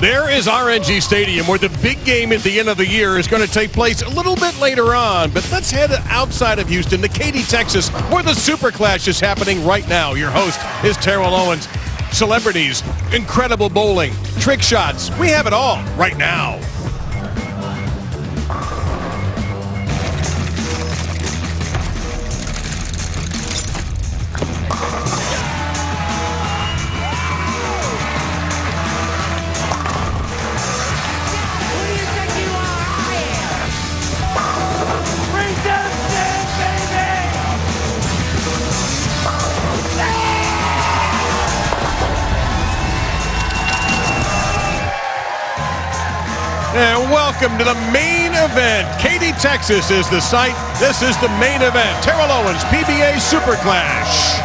There is RNG Stadium, where the big game at the end of the year is going to take place a little bit later on. But let's head outside of Houston to Katy, Texas, where the Super Clash is happening right now. Your host is Terrell Owens. Celebrities, incredible bowling, trick shots. We have it all right now. And welcome to the main event. Katy, Texas is the site. This is the main event. Terrell Owens PBA Super Clash.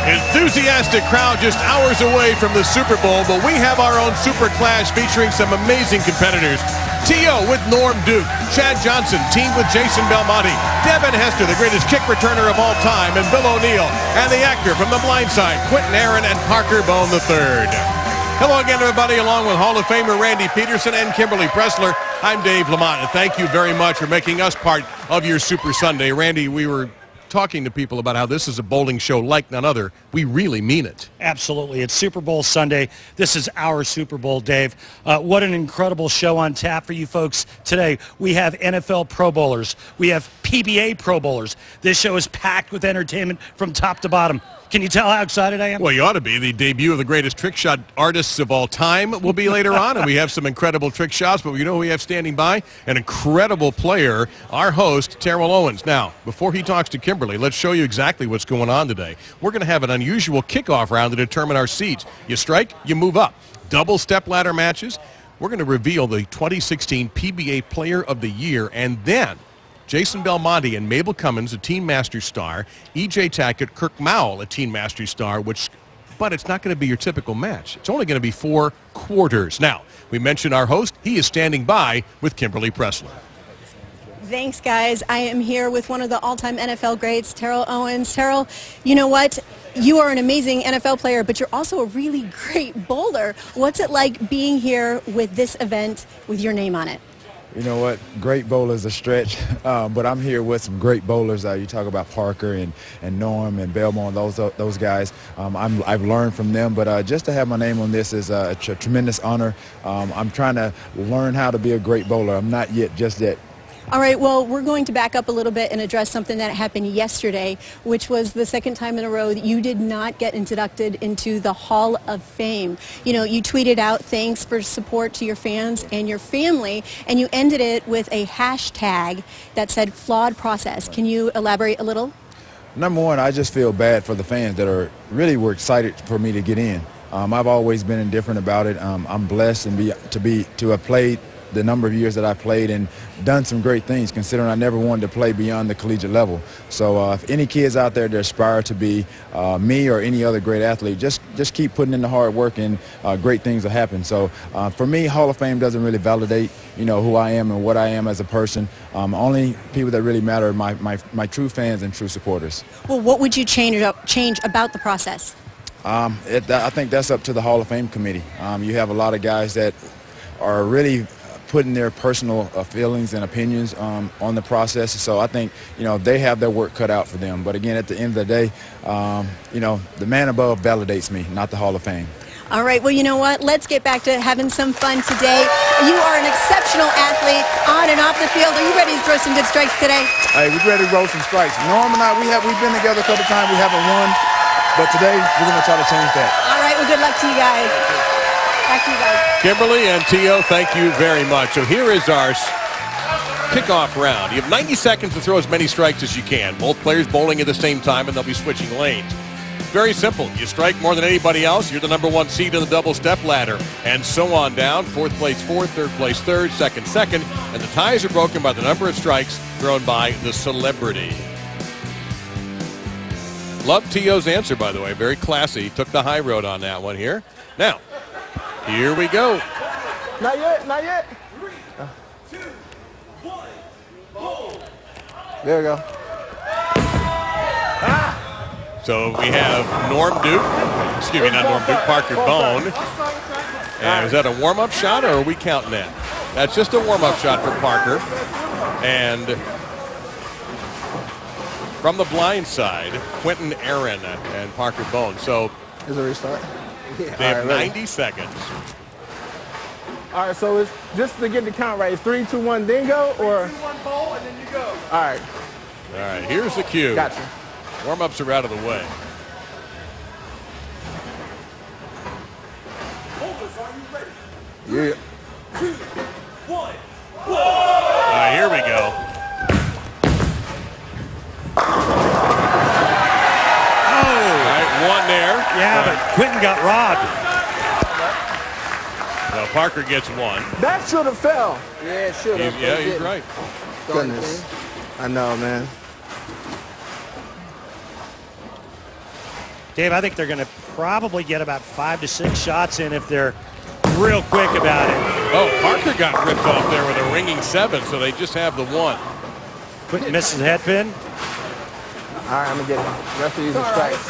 Enthusiastic crowd just hours away from the Super Bowl, but we have our own Super Clash featuring some amazing competitors. T.O. with Norm Duke, Chad Johnson teamed with Jason Belmonte, Devin Hester, the greatest kick returner of all time, and Bill O'Neill, and the actor from The Blind Side, Quinton and Parker Bohn III. Hello again, everybody, along with Hall of Famer Randy Peterson and Kimberly Pressler. I'm Dave Lamont, and thank you very much for making us part of your Super Sunday. Randy, we were talking to people about how this is a bowling show like none other. We really mean it. Absolutely. It's Super Bowl Sunday. This is our Super Bowl, Dave. What an incredible show on tap for you folks today. We have NFL Pro Bowlers. We have PBA Pro Bowlers. This show is packed with entertainment from top to bottom. Can you tell how excited I am? Well, you ought to be. The debut of the greatest trick shot artists of all time will be later on, and we have some incredible trick shots, but you know who we have standing by? An incredible player, our host, Terrell Owens. Now, before he talks to Kimberly, let's show you exactly what's going on today. We're going to have an unusual kickoff round to determine our seeds. You strike, you move up. Double step ladder matches. We're going to reveal the 2016 PBA Player of the Year, and then Jason Belmonte and Mabel Cummins, a Teen Master star. E.J. Tackett, Kirk Mowl, a Teen Master star, but it's not going to be your typical match. It's only going to be 4 quarters. Now, we mentioned our host. He is standing by with Kimberly Pressler. Thanks, guys. I am here with one of the all-time NFL greats, Terrell Owens. Terrell, you know what? You are an amazing NFL player, but you're also a really great bowler. What's it like being here with this event with your name on it? You know what? Great bowler is a stretch, but I'm here with some great bowlers. You talk about Parker and Norm and Belmonte, those guys. I've learned from them, but just to have my name on this is a tremendous honor. I'm trying to learn how to be a great bowler. I'm not yet just yet. All right, well, we're going to back up a little bit and address something that happened yesterday, which was the second time in a row that you did not get inducted into the Hall of Fame. You know, you tweeted out thanks for support to your fans and your family, and you ended it with a hashtag that said flawed process. Can you elaborate a little? Number one, I just feel bad for the fans that were excited for me to get in. I've always been indifferent about it. I'm blessed to have played the number of years that I played and done some great things, considering I never wanted to play beyond the collegiate level. So if any kids out there that aspire to be me or any other great athlete, just keep putting in the hard work and great things will happen. So for me, Hall of Fame doesn't really validate, you know, who I am and what I am as a person. Only people that really matter are my true fans and true supporters. Well, what would you change about the process? I think that's up to the Hall of Fame committee. You have a lot of guys that are really putting their personal feelings and opinions on the process. So I think, you know, they have their work cut out for them. But again, at the end of the day, you know, the man above validates me, not the Hall of Fame. All right, well, you know what? Let's get back to having some fun today. You are an exceptional athlete on and off the field. Are you ready to throw some good strikes today? Hey, we're ready to roll some strikes. Norm and I, we've been together a couple times. We haven't won, but today we're going to try to change that. All right, well, good luck to you guys. Back to you guys. Kimberly and T.O., thank you very much. So here is our kickoff round. You have 90 seconds to throw as many strikes as you can. Both players bowling at the same time, and they'll be switching lanes. Very simple. You strike more than anybody else, you're the #1 seed in the double step ladder, and so on down. 4th place 4th, 3rd place 3rd, 2nd 2nd, and the ties are broken by the number of strikes thrown by the celebrity. Love T.O.'s answer, by the way. Very classy. Took the high road on that one here. Now, here we go. Not yet, not yet. 3, 2, 1, bowl. There we go. So we have Norm Duke, excuse me, not Norm Duke, Parker Bohn, And is that a warm-up shot, or are we counting that? That's just a warm-up shot for Parker. And from the blind side, Quinton, Aaron, and Parker Bohn. So is a restart. They have 90 seconds. All right, so it's just to get the count right. It's 3, 2, 1, then go, or 3, 2, 1, bowl, and then you go. All right. All right, here's the cue. Gotcha. Warm-ups are out of the way. Bowlers, are you ready? Yeah. 2, 1, bowl. All right, here we go. One there. Yeah, but Quinton got robbed. Well, Parker gets one. That should have fell. Yeah, it should have. Yeah, he's right. Goodness. I know, man. Dave, I think they're going to probably get about 5 to 6 shots in if they're real quick about it. Oh, Parker got ripped off there with a ringing 7, so they just have the 1. Quinton misses the head pin. All right, I'm going to get it. Rest of these are strikes.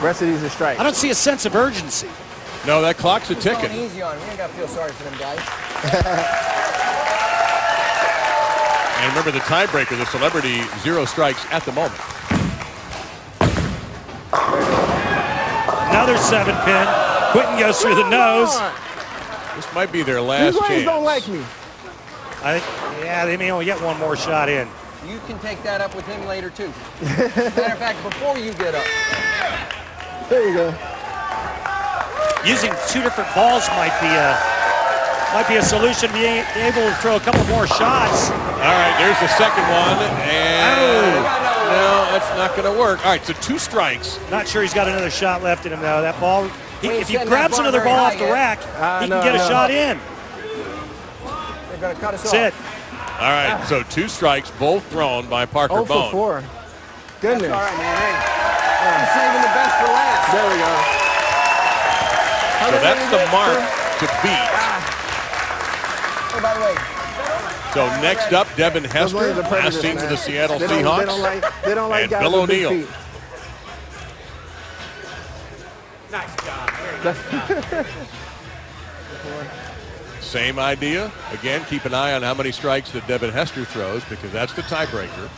Rest of these are strikes. I don't see a sense of urgency. No, that clock's a Going ticking. easy on him. We ain't got to feel sorry for them guys. And remember the tiebreaker, the celebrity, 0 strikes at the moment. Another 7 pin. Quinton goes through the nose. This might be their last These lanes chance. don't like me. I think, yeah, they may only get one more shot in. You can take that up with him later, too. Matter of fact, before you get up. There you go. Using 2 different balls might be a solution. Being able to throw a couple more shots. All right, there's the second one, and no, that's not going to work. All right, so 2 strikes. Not sure he's got another shot left in him though. That ball, if he setting grabs that bar another very ball high off the yet. rack, he can get a shot in. They're going to cut us That's off. it. All right, so 2 strikes, both thrown by Parker 0 for Bohn. 4. Goodness. All right, man. Hey, I'm saving the best for last. There we go. So that's the mark to beat. Oh, by the way, So next up, Devin Those Hester, lanes are last prejudice, seen for man. the Seattle They Seahawks. don't like And guys Bill with big O'Neill. feet. Nice job. Same idea. Again, keep an eye on how many strikes that Devin Hester throws because that's the tiebreaker.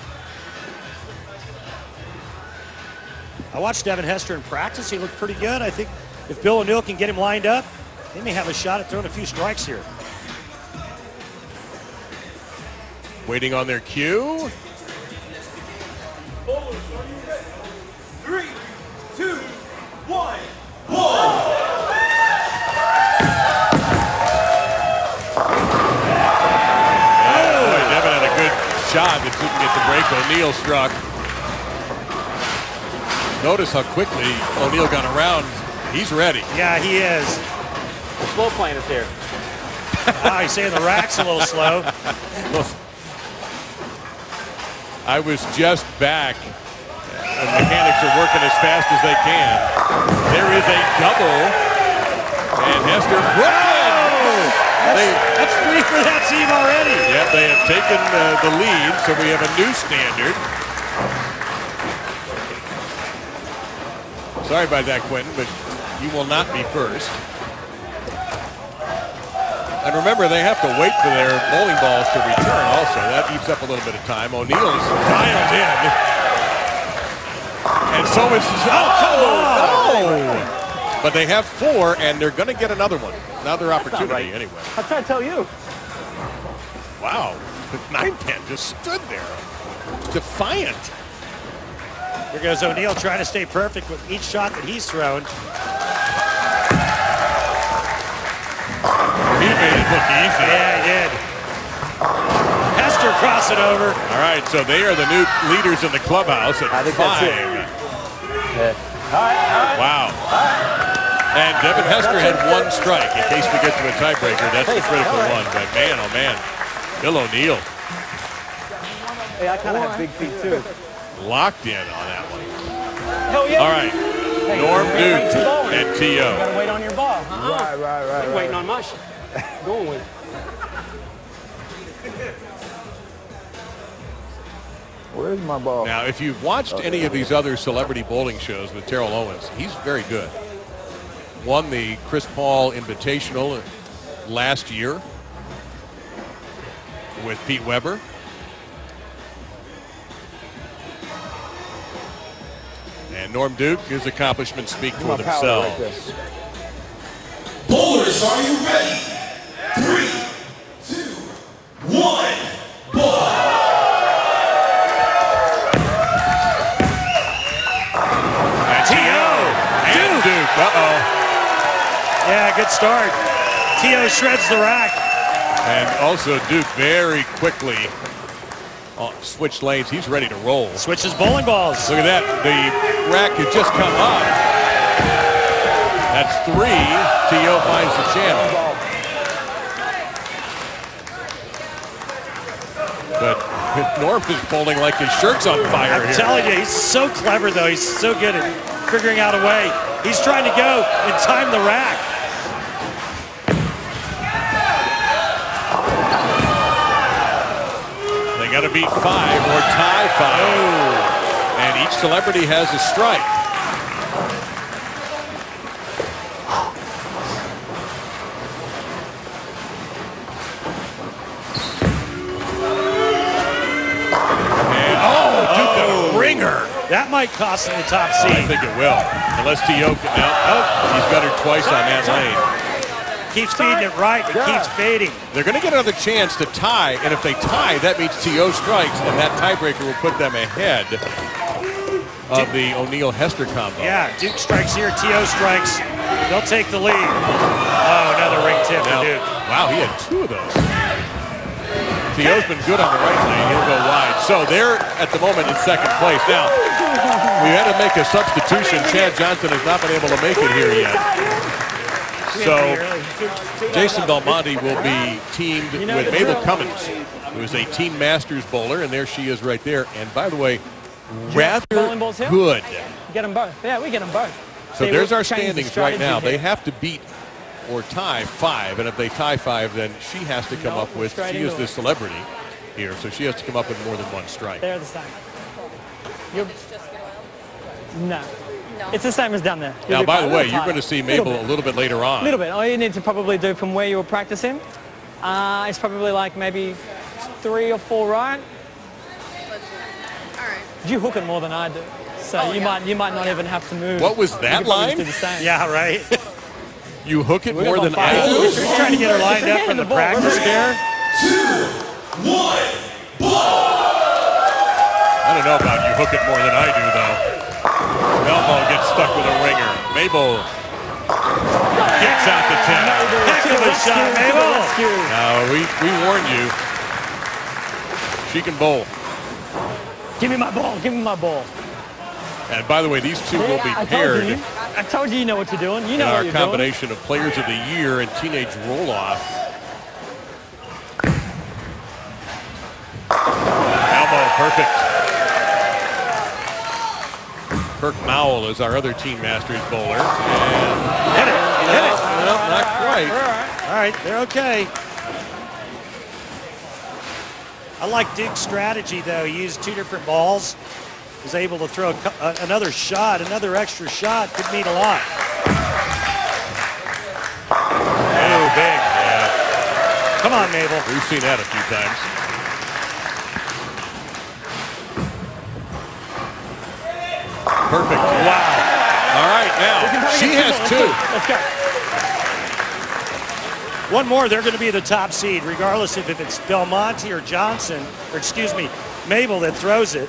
I watched Devin Hester in practice. He looked pretty good. I think if Bill O'Neill can get him lined up, they may have a shot at throwing a few strikes here. Waiting on their cue. Bowlers, are you ready? 3, 2, 1, bowl. Boy, Devin had a good shot that didn't get the break. O'Neill struck. Notice how quickly O'Neill got around. He's ready. Yeah, he is. The slow plane is here. He's saying the rack's a little slow. I was just back. The mechanics are working as fast as they can. There is a double. And Hester, That's 3 for that team already. yeah, they have taken the lead, so we have a new standard. Sorry about that, Quinton, but you will not be first. And remember, they have to wait for their bowling balls to return also. That eats up a little bit of time. O'Neill's dialed in. And so is... Oh, come on! But they have 4, and they're going to get another one. Another opportunity, anyway. I'm trying to tell you. Wow. The 9-pin just stood there. Defiant. Here goes O'Neill trying to stay perfect with each shot that he's thrown. He made it look easy. Yeah, he did. Hester crossing over. All right, so they are the new leaders in the clubhouse at 5. Wow. And Devin Hester had 1 strike. In case we get to a tiebreaker, that's the critical one. But man, oh man, Bill O'Neill Hey, I kind of have big feet too. locked in on that one. Hell yeah. All right, Hey, Norm you're Duke too low. and You T.O. gotta wait on your ball. Right. You're waiting on my shit. Going with it. Where's my ball? Now, if you've watched any of these other celebrity bowling shows with Terrell Owens, he's very good. won the Chris Paul Invitational last year with Pete Weber. And Norm Duke, his accomplishments speak for themselves. Bowlers, are you ready? 3, 2, 1, ball! And Duke. Uh-oh. Yeah, good start. T.O. shreds the rack. And also Duke very quickly switched lanes. He's ready to roll. Switches bowling balls. Look at that. The rack has just come up. That's 3. T.O. finds the channel. But Norm is bowling like his shirt's on fire here. I'm telling you, he's so clever, though. He's so good at figuring out a way. He's trying to go and time the rack. They got to beat 5 or tie 5. Oh. And each celebrity has a strike. That might cost him the top seed. I think it will. Unless T.O. he's got her twice on that lane. Keeps feeding it right, but keeps fading. They're going to get another chance to tie, and if they tie, that means T.O. strikes, and that tiebreaker will put them ahead of the O'Neal-Hester combo. Yeah, Duke strikes here, T.O. strikes. They'll take the lead. Oh, another ring tip for Duke. Wow, he had 2 of those. T.O.'s been good on the right lane. He'll go wide. So they're at the moment in second place. Now, we had to make a substitution. Chad Johnson has not been able to make it here yet. So Jason Belmonte will be teamed with Mabel Cummins, who is a Team Masters bowler, and there she is right there. And by the way, rather good. Get them both. Yeah, we get them both. So there's our standings right now. They have to beat or tie 5, and if they tie 5, then she has to come up with, she is the celebrity here, so she has to come up with more than 1 strike. They're the same. No. It's the same as down there. Now, by the way, you're going to see Mabel a little bit later on. A little bit. All you need to probably do from where you were practicing is probably like maybe 3 or 4 right. All right. You hook it more than I do, so you might not even have to move. What was that line? Do the same. Yeah, right. You hook it more than I do? He's trying to get her lined up from the practice there. 2, 1, ball! I don't know about you hook it more than I do, though. Belmonte gets stuck with a ringer. Mabel gets out the 10. Heck of a shot, Mabel. No, we warned you. She can bowl. Give me my ball. Give me my ball. And by the way, these two will be paired. I told you know what you're doing. You know what you're doing. Our combination of Players of the Year and Teenage Roll-Off. Elbow, perfect. Kirk Mowl is our other Team Masters bowler. And hit it. Hit it. No, not quite. All right, they're okay. I like Duke's strategy, though. He used 2 different balls. Was able to throw another shot, another extra shot. Could mean a lot. Oh, big. Yeah. Come on, Mabel. We've seen that a few times. Perfect. Wow. All right, now she has 2. Let's go. One more, they're going to be the top seed, regardless if it's Belmonte or Johnson, or excuse me, Mabel that throws it.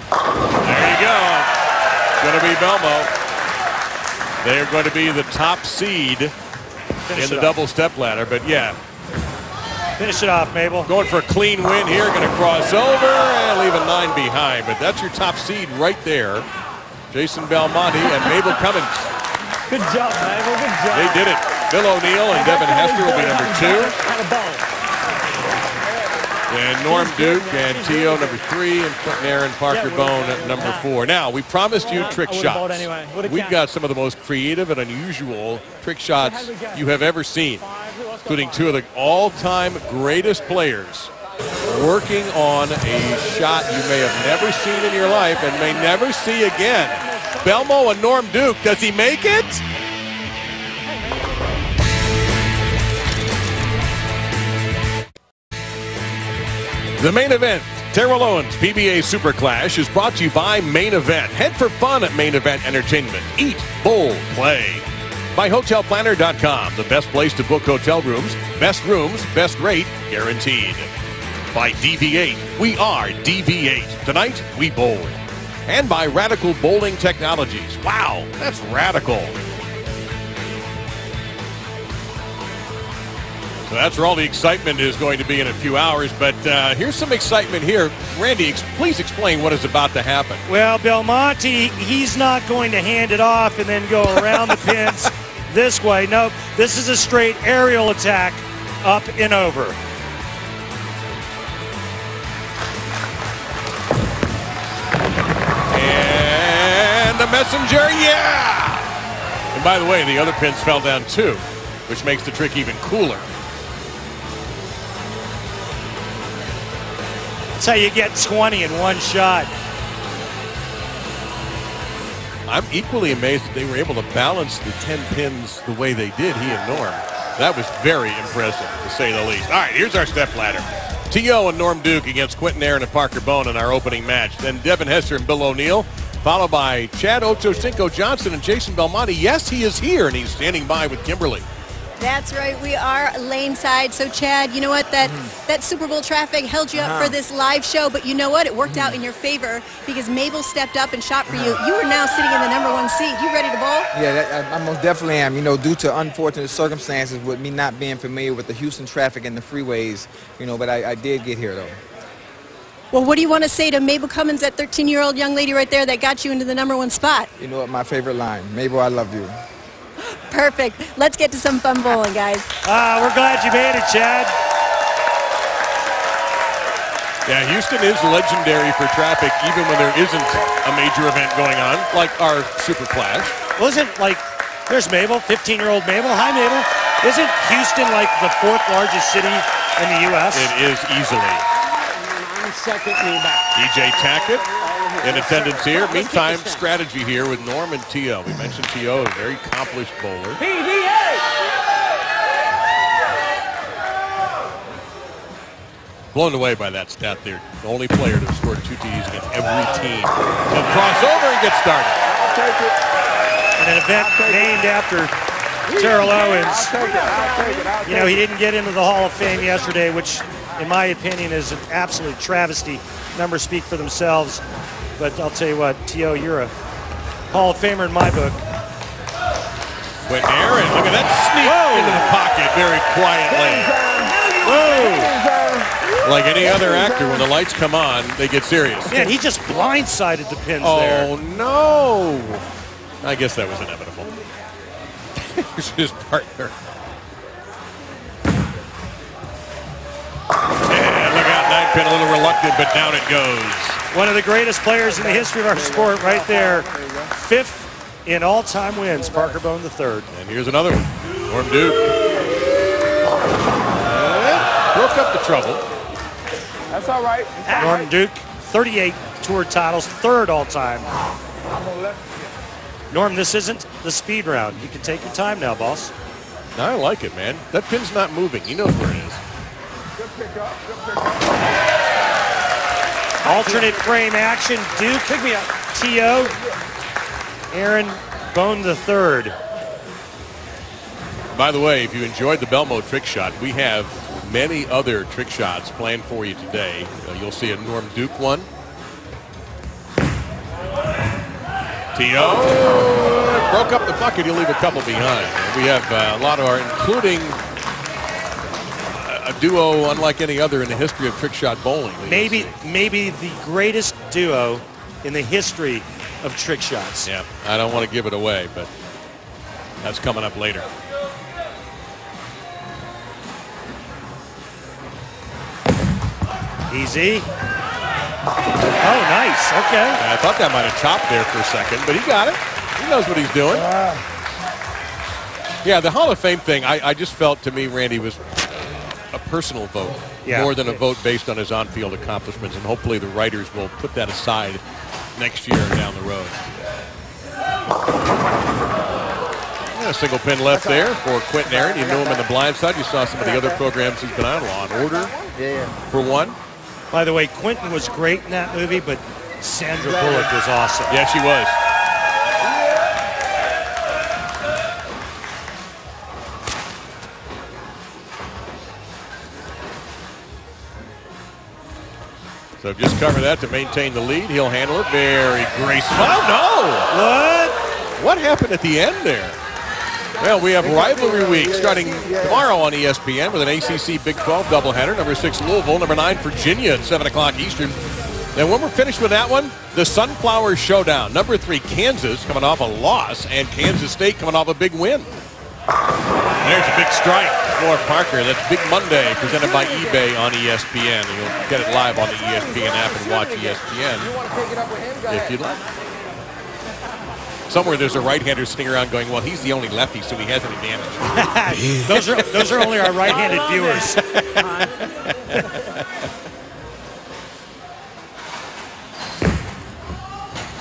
There you go. It's going to be Belmonte. They are going to be the top seed in the double step ladder, but yeah. Finish it off, Mabel. Going for a clean win here, going to cross over and leave a 9 behind, but that's your top seed right there. Jason Belmonte and Mabel Cummins. Good job, Mabel. Good job. They did it. Bill O'Neal and Devin Hester will be number 2. And Norm Duke and T.O. number 3 and Quinton Aaron Parker Bohn at number 4. Now, we promised you trick shots. Anyway. We've got some of the most creative and unusual trick shots you have ever seen, including 2 of the all-time greatest players working on a shot you may have never seen in your life and may never see again. Belmo and Norm Duke. Does he make it? The main event, Terrell Owens PBA Super Clash, is brought to you by Main Event. Head for fun at Main Event Entertainment. Eat, bowl, play. By HotelPlanner.com, the best place to book hotel rooms. Best rooms, best rate, guaranteed. By DV8, we are DV8. Tonight, we bowl. And by Radical Bowling Technologies. Wow, that's radical. So that's where all the excitement is going to be in a few hours, but here's some excitement here. Randy, please explain what is about to happen. Well, Belmonte, he's not going to hand it off and then go around the pins this way. Nope, this is a straight aerial attack up and over. And the messenger, yeah! And by the way, the other pins fell down too, which makes the trick even cooler. That's how you get 20 in one shot. I'm equally amazed that they were able to balance the 10 pins the way they did, he and Norm. That was very impressive, to say the least. All right, here's our step ladder. T.O. and Norm Duke against Quinton, Aaron, and Parker Bohn in our opening match. Then Devin, Hester, and Bill O'Neill, followed by Chad Ochocinco Johnson and Jason Belmonte. Yes, he is here, and he's standing by with Kimberly. That's right. We are lane side. So, Chad, you know what? That Super Bowl traffic held you up for this live show, but you know what? It worked out in your favor because Mabel stepped up and shot for you. You are now sitting in the #1 seat. You ready to bowl? Yeah, I most definitely am. You know, due to unfortunate circumstances with me not being familiar with the Houston traffic and the freeways, you know, but I did get here, though. Well, what do you want to say to Mabel Cummins, that 13-year-old young lady right there that got you into the #1 spot? You know what? My favorite line, Mabel, I love you. Perfect. Let's get to some fun bowling, guys. We're glad you made it, Chad. Yeah, Houston is legendary for traffic, even when there isn't a major event going on, like our Super Clash. Wasn't like, there's Mabel, 15-year-old Mabel. Hi, Mabel. Isn't Houston like the 4th largest city in the U.S.? It is easily. DJ Tackett in attendance here. Meantime, strategy here with Norm and T.O. We mentioned T.O., a very accomplished bowler. PBA! Blown away by that stat there. The only player to have scored 2 TDs against every team. He'll cross over and get started. And an event named after Terrell Owens. You know, he didn't get into the Hall of Fame yesterday, which in my opinion is an absolute travesty. Numbers speak for themselves. But I'll tell you what, T.O., you're a Hall of Famer in my book. But Aaron, look at that sneak into the pocket very quietly. Whoa! Like any other actor, when the lights come on, they get serious. Yeah, he just blindsided the pins there. Oh, no! I guess that was inevitable. Here's his partner. And look out, 9-pin, a little reluctant, but down it goes. One of the greatest players in the history of our sport right there. 5th in all-time wins, Parker Bohn III. And here's another one, Norm Duke. Broke up the trouble. That's all right. Norm Duke, 38 tour titles, 3rd all-time. Norm, this isn't the speed round. You can take your time now, boss. I like it, man. That pin's not moving. He knows where it is. Good pickup. Good pickup. Alternate frame action. Duke, pick me up. T.O. Aaron Bohn III. By the way, if you enjoyed the Belmo trick shot, we have many other trick shots planned for you today. You'll see a Norm Duke one. T.O. broke up the bucket. He'll leave a couple behind. We have a lot of our, including a duo unlike any other in the history of trick shot bowling. Maybe the greatest duo in the history of trick shots. Yeah, I don't want to give it away, but that's coming up later. Easy. Oh, nice. Okay. I thought that might have chopped there for a second, but he got it. He knows what he's doing. Yeah, the Hall of Fame thing, I just felt, to me, Randy, was a personal vote, more than a vote based on his on-field accomplishments, and hopefully the writers will put that aside next year down the road. Yeah, a single pin left there for Quinton Aaron. You know him in the blind side. You saw some of the other programs he's been on. Law and Order for one. By the way, Quinton was great in that movie, but Sandra Bullock was awesome. Yeah, she was. So just cover that to maintain the lead. He'll handle it very graceful. Oh, no! What happened at the end there? Well, we have rivalry week starting tomorrow on ESPN with an ACC Big 12 doubleheader. Number 6 Louisville, number 9 Virginia at 7 o'clock Eastern. And when we're finished with that one, the Sunflower Showdown. Number 3 Kansas coming off a loss, and Kansas State coming off a big win. And there's a big strike for Parker. That's Big Monday presented by eBay on ESPN. And you'll get it live on the ESPN app and watch ESPN if you'd like. Somewhere there's a right-hander sitting around going, well, he's the only lefty, so he has an advantage. those are only our right-handed viewers.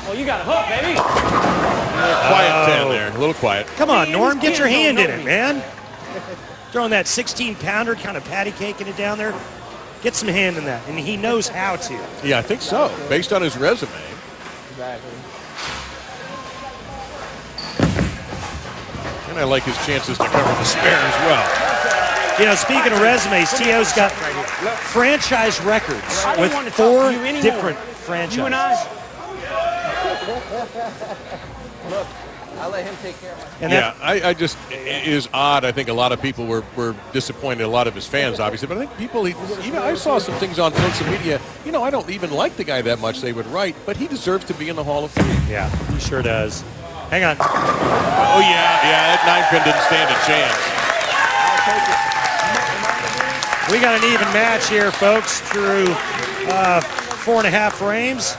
Oh, you got a hook, baby. Quiet 10 there, a little quiet. Come on, Norm, get your hand in it, man. Throwing that 16-pounder, kind of patty caking it down there. Get some hand in that, and he knows how to. Yeah, I think so, based on his resume. Exactly. And I like his chances to cover the spare as well. You know, speaking of resumes, T.O.'s got franchise records with 4 different franchises. You and I. Look, I'll let him take care of it. And yeah, I just, it is odd. I think a lot of people were disappointed, a lot of his fans, obviously. But I think people, even I saw some things on social media, you know, I don't even like the guy that much, they would write, but he deserves to be in the Hall of Fame. Yeah, he sure does. Hang on. Oh, yeah, that 9-pin didn't stand a chance. We got an even match here, folks, through 4.5 frames.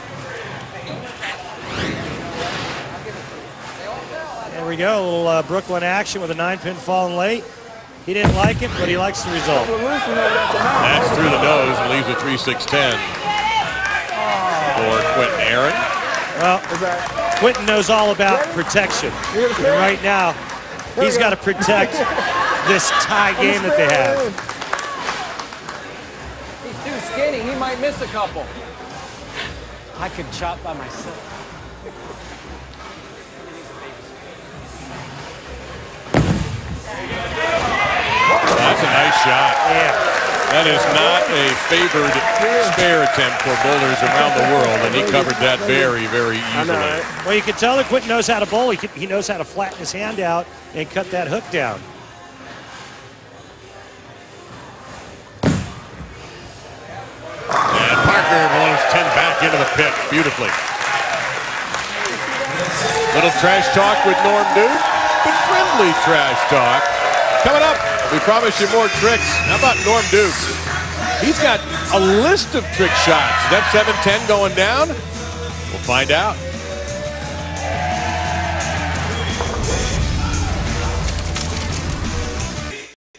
There we go, a little Brooklyn action with a 9-pin falling late. He didn't like it, but he likes the result. That's through the nose and leaves a 3-6-10 for Quinton Aaron. Well, Quinton knows all about protection. And right now, he's got to protect this tie game that they have. He's too skinny. He might miss a couple. I could chop by myself. That's a nice shot. Yeah. That is not a favored spare attempt for bowlers around the world, and he covered that very, very easily. Well, you can tell that Quinton knows how to bowl. He knows how to flatten his hand out and cut that hook down. And Parker blows 10 back into the pit beautifully. Little trash talk with Norm Duke, but friendly trash talk. Coming up, we promise you more tricks. How about Norm Duke? He's got a list of trick shots. Is that 7-10 going down? We'll find out.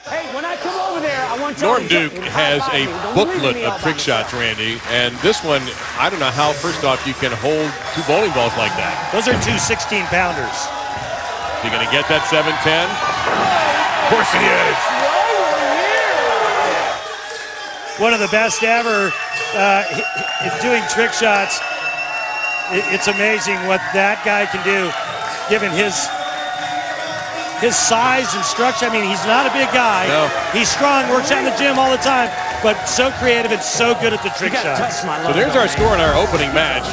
Hey, when I come over there, I want you Norm Duke has a booklet of trick shots, Randy, and this one, I don't know how, first off, you can hold 2 bowling balls like that. Those are 2 16-pounders. Is he going to get that 7-10? Of course he is. One of the best ever doing trick shots. It's amazing what that guy can do, given his size and structure. I mean, he's not a big guy. No. He's strong, works out in the gym all the time, but so creative and so good at the trick shots. So there's our score in our opening match.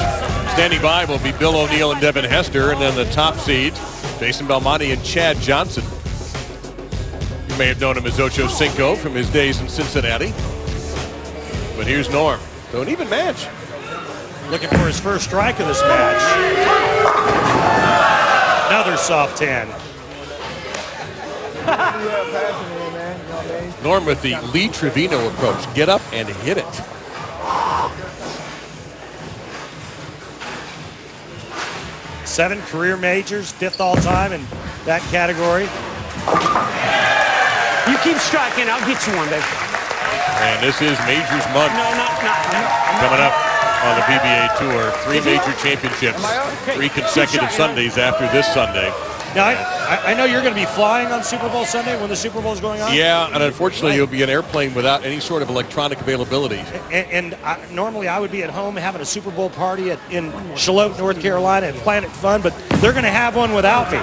Standing by will be Bill O'Neill and Devin Hester, and then the top seeds, Jason Belmonte and Chad Johnson. You may have known him as Ochocinco from his days in Cincinnati. But here's Norm. So an even match. Looking for his first strike of this match. Another soft 10. Norm with the Lee Trevino approach. Get up and hit it. Seven career majors, 5th all-time in that category. You keep striking, I'll get you one, baby. And this is Majors month. No. Coming up on the PBA Tour. 3 major championships, 3 consecutive Sundays after this Sunday. Now, I know you're going to be flying on Super Bowl Sunday when the Super Bowl is going on. Yeah, and unfortunately, you'll be an airplane without any sort of electronic availability. And normally I would be at home having a Super Bowl party in Charlotte, North Carolina at Planet Fun, but they're going to have one without me.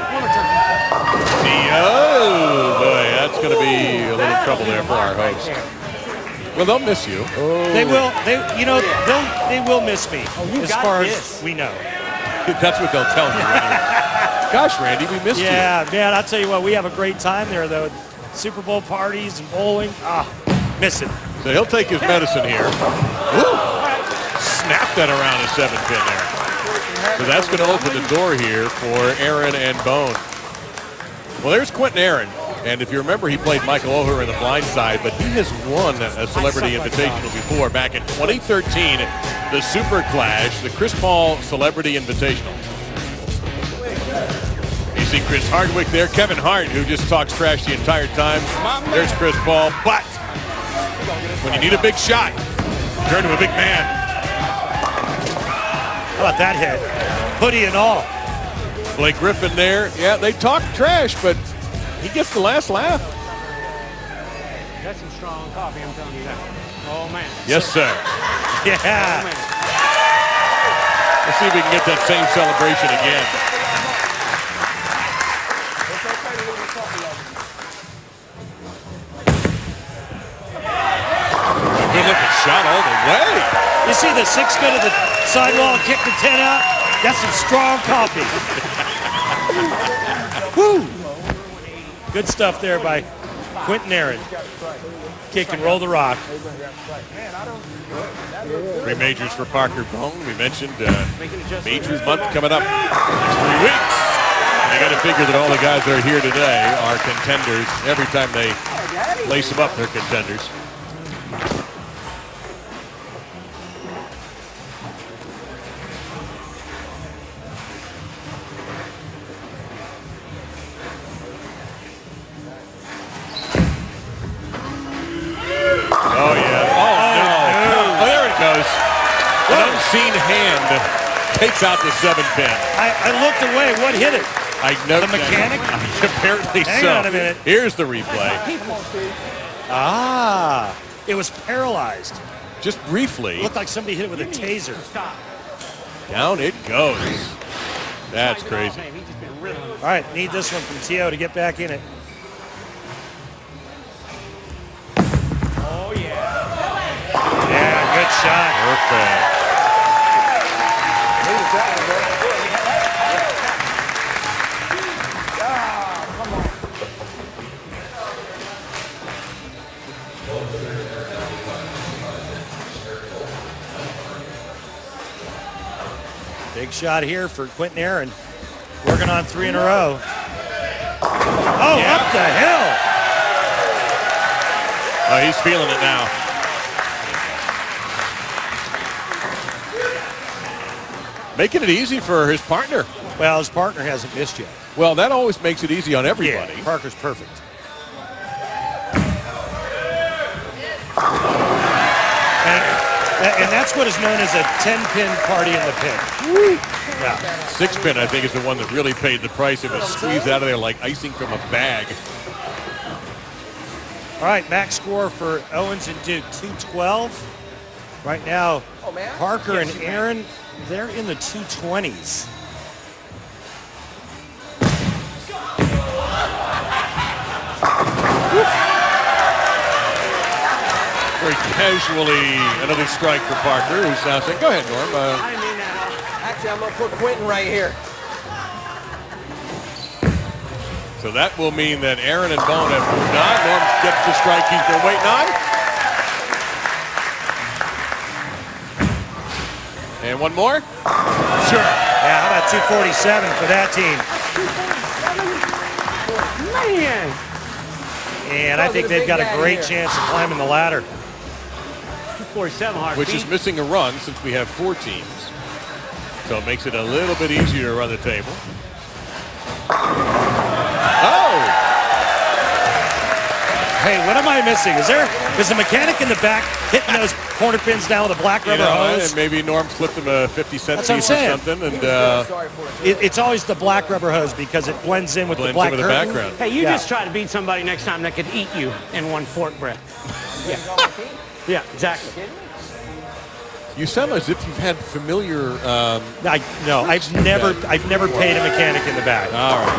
Oh, boy, that's going to be a little trouble there for our host. Well, they'll miss you. They will. They will miss me, as far as we know. That's what they'll tell you anyway. Gosh, Randy, we missed you. Yeah, man, I'll tell you what, we have a great time there, though. Super Bowl parties and bowling. Miss it. So he'll take his medicine here. Woo! Snap that around a 7-pin there. So that's going to open the door here for Aaron and Bohn. Well, there's Quinton Aaron. And if you remember, he played Michael O'Hare in the blind side, but he has won a Celebrity Invitational before. Back in 2013, the Super Clash, the Chris Paul Celebrity Invitational. You see Chris Hardwick there, Kevin Hart, who just talks trash the entire time. There's Chris Paul, but when you need a big shot, turn to a big man. How about that hit? Hoodie and all. Blake Griffin there. Yeah, they talk trash, but he gets the last laugh. That's some strong coffee, I'm telling you that. Oh, man. Yes, sir. Yeah. Let's see if we can get that same celebration again. Good looking shot all the way. You see the 6 go to the sidewall and kick the 10 out? That's some strong coffee. Woo! Good stuff there by Quinton Aaron. Kick and roll the rock. 3 majors for Parker Bohn. We mentioned majors month coming up next 3 weeks. And you got to figure that all the guys that are here today are contenders. Every time they lace them up, they're contenders. Oh, yeah. Oh, no. Oh, there it goes. An unseen hand takes out the 7-pin. I looked away. What hit it? I know The mechanic? Apparently Hang so. on a minute. Here's the replay. It was paralyzed. Just briefly. Looked like somebody hit it with a taser. Down it goes. That's crazy. All right, need this one from T.O. to get back in it. Oh, yeah. Yeah, good shot. Perfect. Big shot here for Quinton Aaron. Working on 3 in a row. Oh, Yeah. Up the hill. Oh, he's feeling it now. Making it easy for his partner. Well, his partner hasn't missed yet. Well, that always makes it easy on everybody. Yeah, Parker's perfect. And that's what is known as a 10-pin party in the pin. Yeah. 6-pin, I think, is the one that really paid the price. It was squeezed out of there like icing from a bag. All right, max score for Owens and Duke, 212. Right now, Parker and Aaron, they're in the 220s. Very casually, another strike for Parker, who's now saying, go ahead, Norm. Actually, I'm going to put Quinton right here. So that will mean that Aaron and Bohn have moved on. Norm gets the strike he's been waiting on. And one more? Sure. Yeah, how about 247 for that team? Man. And I think they've got a great chance of climbing the ladder. 247 hard Which is missing a run since we have 4 teams. So it makes it a little bit easier to run the table. Oh! Hey, what am I missing? Is the mechanic in the back hitting those corner pins down with a black rubber hose? And maybe Norm slipped him a 50-cent piece or something. And it's always the black rubber hose because it blends in with the black curtain. Background. Hey, you just try to beat somebody next time that could eat you in one fork breath. Yeah, exactly. You sound as if you've had familiar. No, I've never paid a mechanic in the back. All right.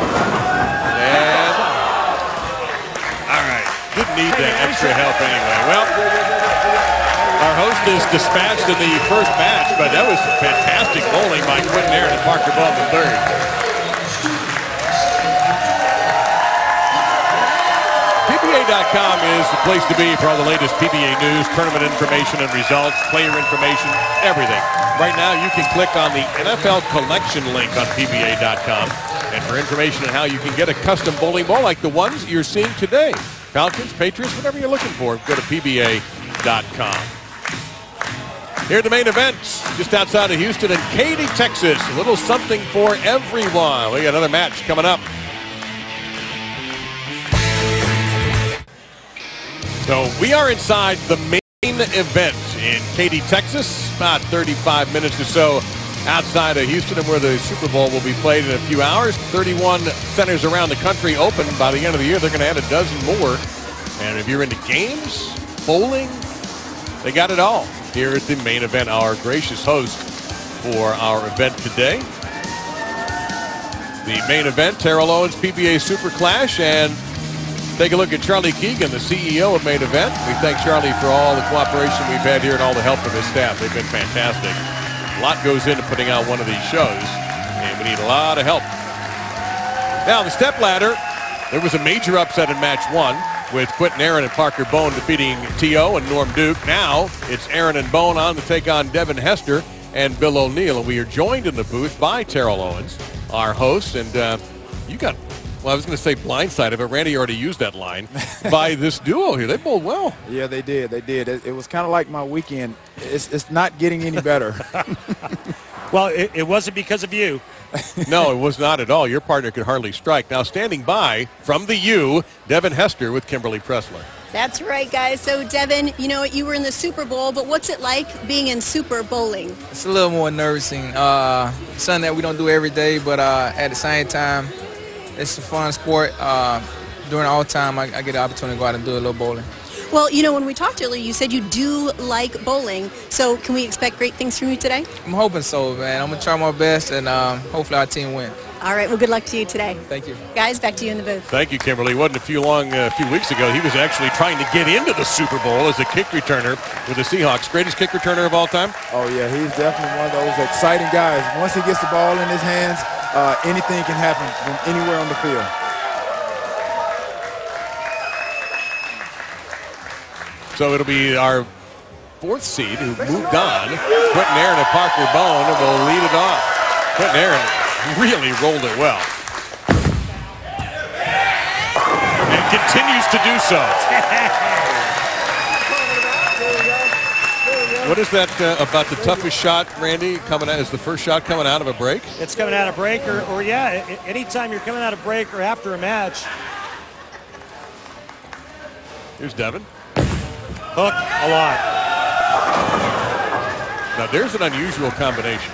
All right. Didn't need that extra help anyway. Well, our host is dispatched in the first match, but that was fantastic bowling by Quinton and Parker Bohn the third. PBA.com is the place to be for all the latest PBA news, tournament information and results, player information, everything. Right now, you can click on the NFL collection link on PBA.com. And for information on how you can get a custom bowling ball like the ones you're seeing today. Falcons, Patriots, whatever you're looking for, go to PBA.com. Here at the main event, just outside of Houston in Katy, Texas. A little something for everyone. We got another match coming up. So we are inside the main event in Katy, Texas, about 35 minutes or so outside of Houston, and where the Super Bowl will be played in a few hours. 31 centers around the country open. By the end of the year, they're going to add a dozen more. And if you're into games, bowling, they got it all here at the main event. Our gracious host for our event today, the main event, Terrell Owens PBA Super Clash, and take a look at Charlie Keegan, the CEO of Main Event. We thank Charlie for all the cooperation we've had here and all the help of his staff. They've been fantastic. A lot goes into putting out one of these shows, and we need a lot of help. Now, the step ladder, there was a major upset in match one with Quinton and Parker Bohn defeating T.O. and Norm Duke. Now, it's Aaron and Bohn on to take on Devin Hester and Bill O'Neill. And we are joined in the booth by Terrell Owens, our host. And you got... Well, I was going to say blindsided, but Randy already used that line, by this duo here. They bowled well. Yeah, they did. They did. It was kind of like my weekend. It's not getting any better. Well, it wasn't because of you. No, it was not at all. Your partner could hardly strike. Now, standing by from the U, Devin Hester with Kimberly Pressler. That's right, guys. So, Devin, you know, you were in the Super Bowl, but what's it like being in Super Bowling? It's a little more nerve-wracking. Something that we don't do every day, but at the same time, it's a fun sport. During all time, I get the opportunity to go out and do a little bowling. Well, you know, when we talked earlier, you said you do like bowling. So can we expect great things from you today? I'm hoping so, man. I'm going to try my best, and hopefully our team win. All right. Well, good luck to you today. Thank you. Guys, back to you in the booth. Thank you, Kimberly. It wasn't a few weeks ago, he was actually trying to get into the Super Bowl as a kick returner with the Seahawks. Greatest kick returner of all time? Oh, yeah. He's definitely one of those exciting guys. Once he gets the ball in his hands, anything can happen from anywhere on the field. So it'll be our fourth seed who moved on. Quinton and Parker Bohn will lead it off. Quinton really rolled it well. And continues to do so. What is that about the toughest shot, Randy, coming out? Is the first shot coming out of a break? It's coming out of break, or yeah, anytime you're coming out of break or after a match. Here's Devin. Hook a lot. Now there's an unusual combination.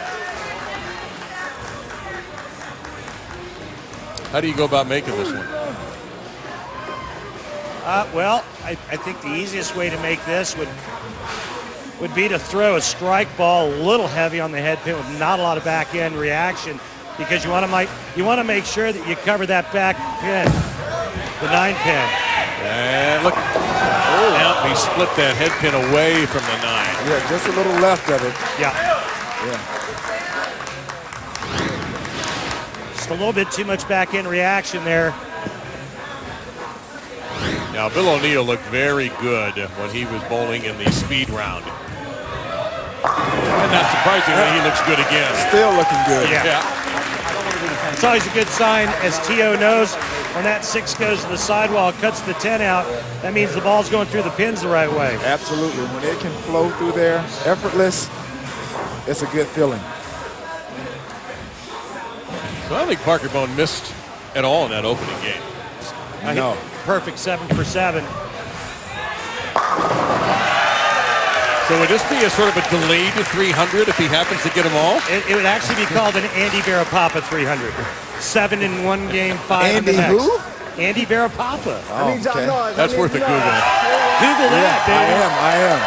How do you go about making this one? Well, I think the easiest way to make this would be to throw a strike ball a little heavy on the head pin with not a lot of back end reaction, because you want to make sure that you cover that back pin, the 9 pin. And look, now he split that head pin away from the 9. Yeah, just a little left of it. Yeah. Just a little bit too much back end reaction there. Now, Bill O'Neill looked very good when he was bowling in the speed round. And not surprisingly, he looks good again. Still looking good. Yeah. It's always a good sign, as T.O. knows, when that 6 goes to the sidewall, cuts the 10 out, that means the ball's going through the pins the right way. Absolutely. When it can flow through there, effortless, it's a good feeling. So I don't think Parker Bohn missed at all in that opening game. No. Perfect 7 for 7. So would this be a sort of a delayed 300 if he happens to get them all? It would actually be called an Andy Barapapa 300. 7 in one game, 5 in the next. Andy who? Andy Barapapa. Oh, okay. That's worth a Google. Google that, baby. I am.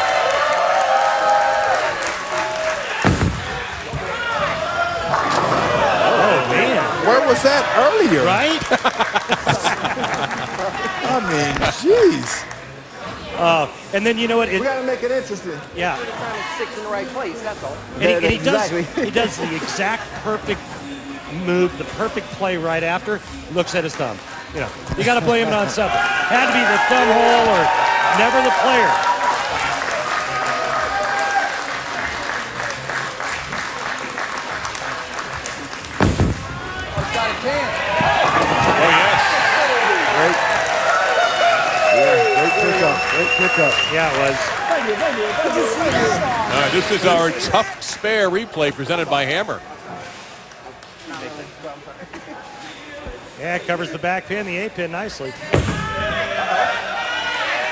Oh, man. Where was that earlier? Right? I mean, jeez. And then you know what? We got to make it interesting. Yeah. Trying to stick in the right place, that's all. And he Exactly. does the exact perfect move, the perfect play right after, looks at his thumb. You know, you got to blame it on something. Had to be the thumb hole or never the player. He's got a chance. Oh, yes. Great pickup. Great pickup. Yeah, it was. This is our tough spare replay presented by Hammer. Yeah, it covers the back pin, the A pin nicely.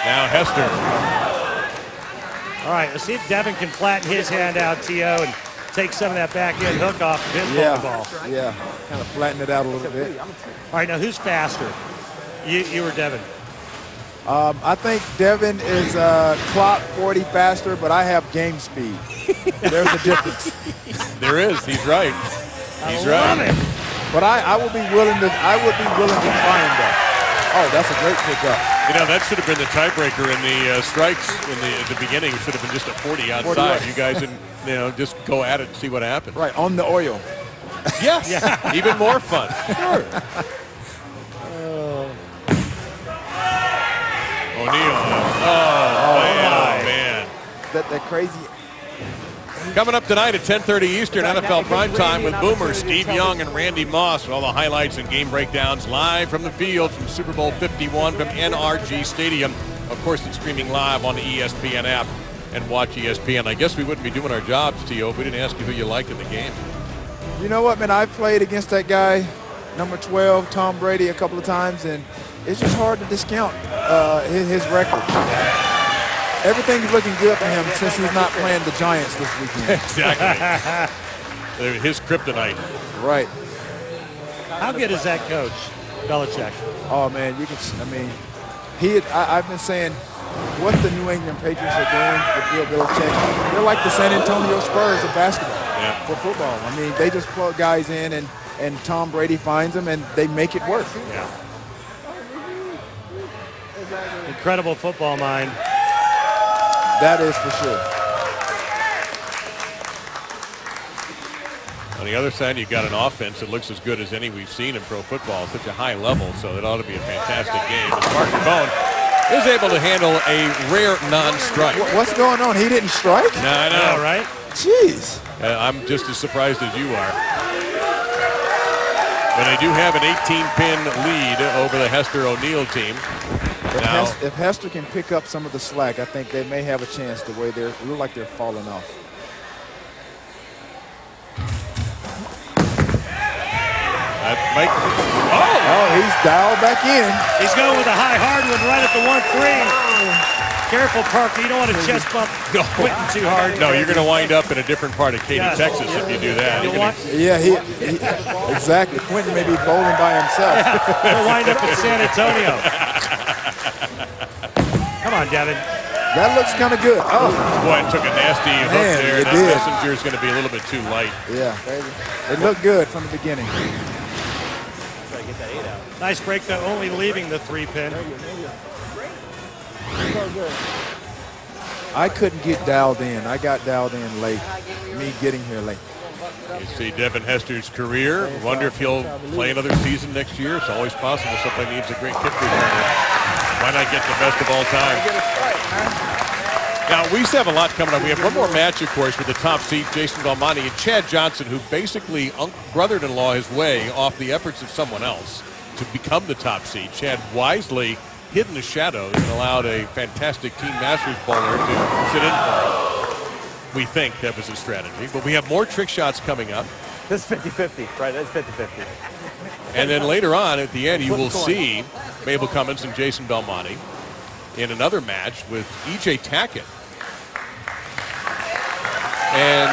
Now Hester. All right, let's see if Devin can flatten his hand out, T.O., and take some of that back end hook off of his ball. Yeah, kind of flatten it out a little bit. All right, now who's faster? You or Devin? I think Devin is clock 40 faster, but I have game speed. There's a difference. There is. He's right. He's right. Love it. But I would be willing to try him though. Oh, that's a great pickup. You know, that should have been the tiebreaker in the strikes at the beginning. It should have been just a 40 outside. 40. You guys didn't, just go at it and see what happens. Right, on the oil. Yes. Yeah. Even more fun. Sure. O'Neal. Oh, man. That crazy. Coming up tonight at 10:30 Eastern, NFL Primetime with Boomer, Steve Young, and Randy Moss. With all the highlights and game breakdowns live from the field from Super Bowl 51 from NRG Stadium. Of course, it's streaming live on the ESPN app and watch ESPN. I guess we wouldn't be doing our jobs, T.O., if we didn't ask you who you liked in the game. You know what, man? I played against that guy, number 12, Tom Brady, a couple of times, and it's just hard to discount his record. Everything's looking good for him since he's not playing the Giants this weekend. Exactly. His kryptonite. Right. How good is that coach, Belichick? Oh, man, you can. I mean, I've been saying what the New England Patriots are doing with Bill Belichick. They're like the San Antonio Spurs of basketball for football. I mean, they just plug guys in, and Tom Brady finds them, and they make it work. Yeah. Incredible football mind. That is for sure. On the other side, you've got an offense that looks as good as any we've seen in pro football, such a high level, so it ought to be a fantastic game. As Martin Bohn is able to handle a rare non-strike. What's going on? He didn't strike? No, I know. Right? Jeez. I'm just as surprised as you are. But they do have an 18-pin lead over the Hester O'Neal team. If Hester can pick up some of the slack, I think they may have a chance the way they look like they're falling off. He's dialed back in. He's going with a high hard one right at the 1-3. Careful, Parker. You don't want to chest bump Quinton too hard. No, you're going to wind up in a different part of Katy, Texas if you do that. Exactly. Quinton may be bowling by himself. He'll wind up in San Antonio. Come on, Devin. That looks kind of good. Oh. Boy, it took a nasty hook there. That messenger is going to be a little bit too light. Yeah, it looked good from the beginning. Nice break, though, only leaving the 3-pin. I couldn't get dialed in. I got dialed in late. Me getting here late. You see Devin Hester's career. Wonder if he'll play another season next year. It's always possible somebody needs a great kick returner. Why not get the best of all time? Now, we still have a lot coming up. We have one more match, of course, with the top seed, Jason Belmonte, and Chad Johnson, who basically brothered-in-law his way off the efforts of someone else to become the top seed. Chad wisely hid in the shadows and allowed a fantastic Team Masters bowler to sit in for him. We think that was his strategy. But we have more trick shots coming up. This is 50-50, right? That's 50-50. And then later on, at the end, you will see Mabel Cummins and Jason Belmonte. in another match with E.J. Tackett. And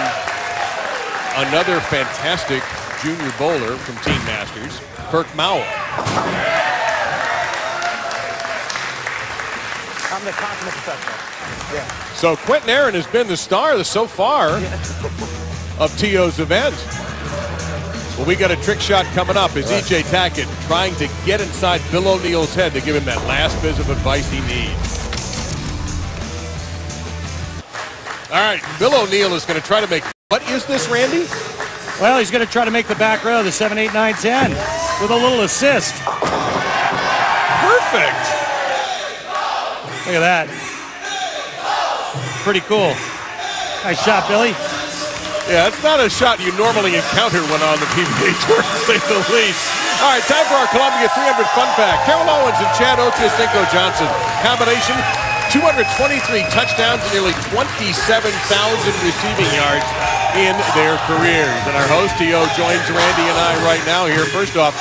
another fantastic junior bowler from Team Masters, Kirk Mowl. I'm the consummate professional. Yeah. So Quinton Aaron has been the star so far of T.O.'s event. Well, we got a trick shot coming up as E.J. Tackett trying to get inside Bill O'Neill's head to give him that last bit of advice he needs. All right, Bill O'Neill is going to try to make, what is this, Randy? Well, he's going to try to make the back row, the 7, 8, 9, 10, with a little assist. Perfect. Look at that. Pretty cool. Nice shot, Billy. Yeah, it's not a shot you normally encounter when on the PBA Tour, to say the least. All right, time for our Columbia 300 fun fact. Terrell Owens and Ochocinco Johnson combination, 223 touchdowns and nearly 27,000 receiving yards in their careers. And our host, T.O., joins Randy and I right now here. First off,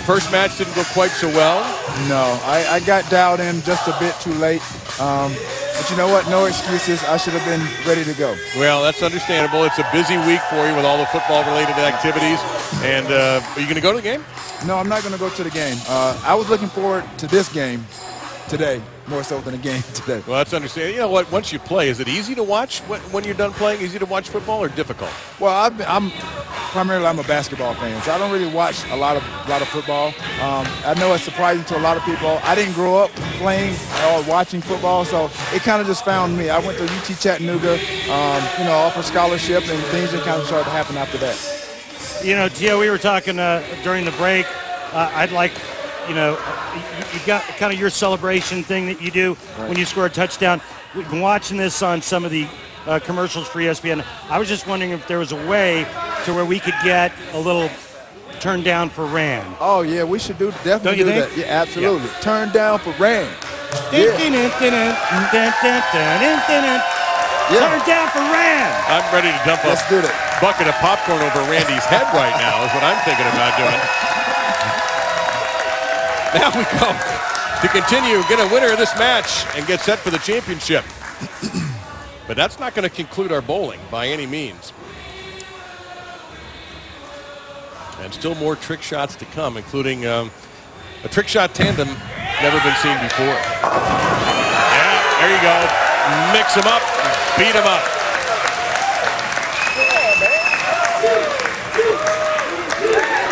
first match didn't go quite so well. No, I got dialed in just a bit too late. But you know what? No excuses. I should have been ready to go. Well, that's understandable. It's a busy week for you with all the football-related activities. And are you going to go to the game? No, I'm not going to go to the game. I was looking forward to this game today, more so than a game today. Well, that's understandable. You know what? Once you play, is it easy to watch when you're done playing? Easy to watch football or difficult? Well, I'm a basketball fan, so I don't really watch a lot of football. I know it's surprising to a lot of people. I didn't grow up playing or watching football, so it kind of just found me. I went to UT Chattanooga, offer scholarship, and things that kind of started to happen after that. You know, Tio, we were talking during the break. I'd like, you've got kind of your celebration thing that you do when you score a touchdown. We've been watching this on some of the commercials for ESPN. I was just wondering if there was a way to where we could get a little turn down for Rand. Oh, yeah, we should definitely do that. Yeah, absolutely. Yeah. Turn down for Rand. Yeah. Turn down for Rand. I'm ready to dump a bucket of popcorn over Randy's head right now is what I'm thinking about doing. Now we go to continue, get a winner of this match, and get set for the championship. But that's not going to conclude our bowling by any means. And still more trick shots to come, including a trick shot tandem never been seen before. Yeah, there you go. Mix them up, beat them up.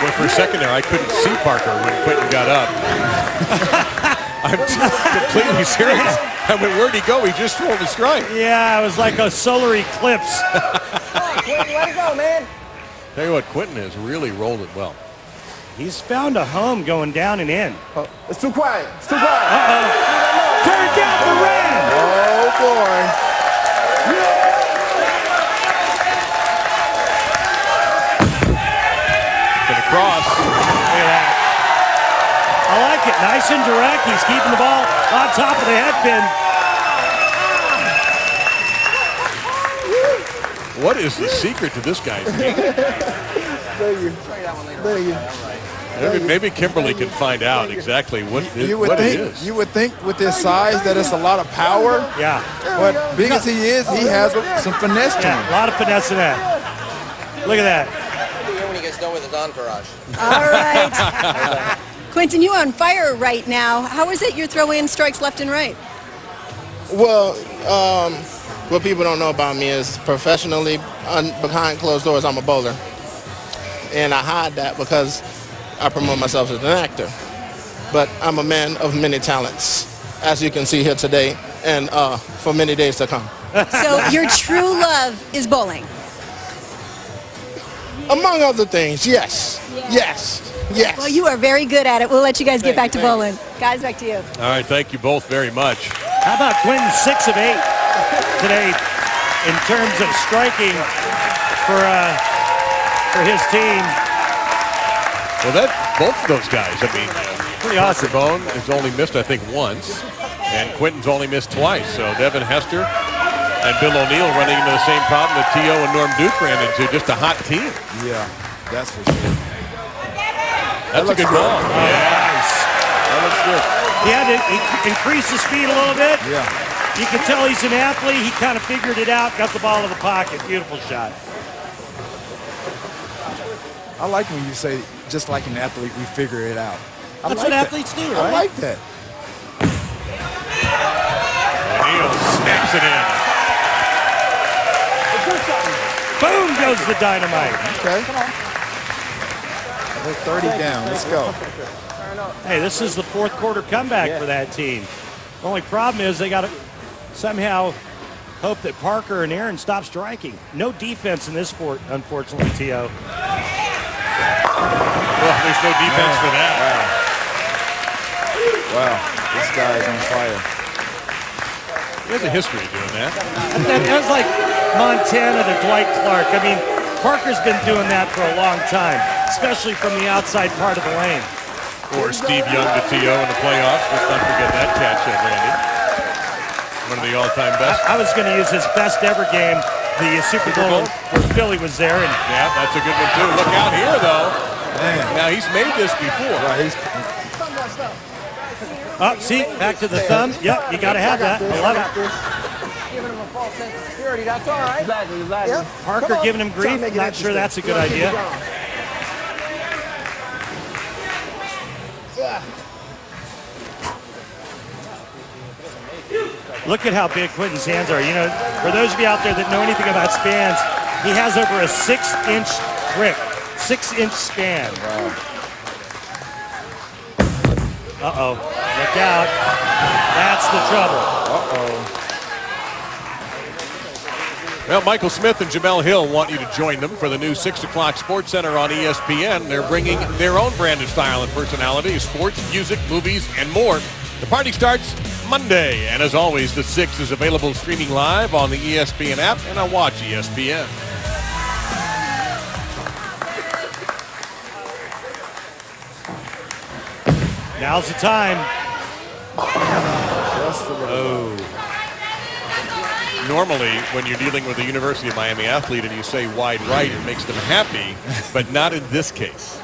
Well, for a second there, I couldn't see Parker when Quinton got up. I'm completely serious. I mean, where'd he go? He just rolled a strike. Yeah, it was like a solar eclipse. Come on, Quinton, let it go, man. Tell you what, Quinton has really rolled it well. He's found a home going down and in. Oh, it's too quiet. It's too quiet. Turn down for Rand. Oh, boy. Gonna cross. Look at that. I like it. Nice and direct. He's keeping the ball on top of the head pin. What is the secret to this guy's game? Maybe Kimberly can find out exactly what it is. You would think with his size that it's a lot of power. Yeah. But big as he is, he has some finesse to him. A lot of finesse in that. Look at that. When he gets done with his entourage. All right. Quinton, you're on fire right now. How is it you're throwing strikes left and right? Well, what people don't know about me is professionally, behind closed doors, I'm a bowler. And I hide that because I promote myself as an actor. But I'm a man of many talents, as you can see here today, and for many days to come. So your true love is bowling? Among other things, yes. Yeah. Yes. Yes. Well, you are very good at it. We'll let you guys get back to bowling. Guys, back to you. All right, thank you both very much. How about Quinton 6 of 8 today in terms of striking for his team? Well, both of those guys, I mean, pretty awesome. Bohn has only missed, I think, once, and Quinton's only missed twice. So Devin, Hester, and Bill O'Neill running into the same problem that T.O. and Norm Duke ran into, just a hot team. Yeah, that's for sure. That's a good ball. Yeah. Nice. That looks good. He had to increase the speed a little bit. Yeah. You can tell he's an athlete. He kind of figured it out, got the ball in the pocket. Beautiful shot. I like when you say, just like an athlete, we figure it out. That's what athletes do, right? I like that. O'Neal snaps it in. Boom goes the dynamite. Okay. We're 30 down. Let's go. Hey, this is the fourth quarter comeback for that team. The only problem is they got to somehow hope that Parker and Aaron stop striking. No defense in this fort, unfortunately, T.O. Well, there's no defense for that. Wow. This guy is on fire. He has a history of doing that. That was like Montana to Dwight Clark. I mean, Parker's been doing that for a long time, especially from the outside part of the lane. Or Steve Young to T.O. in the playoffs. Let's not forget that catch at Randy. One of the all-time best. I was going to use his best ever game, the Super Bowl where Philly was there. And yeah, that's a good one, too. Look out here, though. Man. Now, he's made this before. Right, oh, see, back to the thumb. Yep, you got to have that. I love it. Giving him a false sense of security. That's all right. Exactly. Yep. Parker giving him grief. Not sure that's a good idea. Look at how big Quinton's hands are. You know, for those of you out there that know anything about spans, he has over a 6-inch grip, 6-inch span. Wow. Uh-oh, look out. That's the trouble. Uh-oh. Well, Michael Smith and Jamel Hill want you to join them for the new 6 o'clock Sports Center on ESPN. They're bringing their own brand of style and personality, sports, music, movies, and more. The party starts Monday, and as always, the 6 is available streaming live on the ESPN app and on Watch ESPN. Now's the time. Oh. Normally, when you're dealing with a University of Miami athlete and you say wide right, it makes them happy, but not in this case.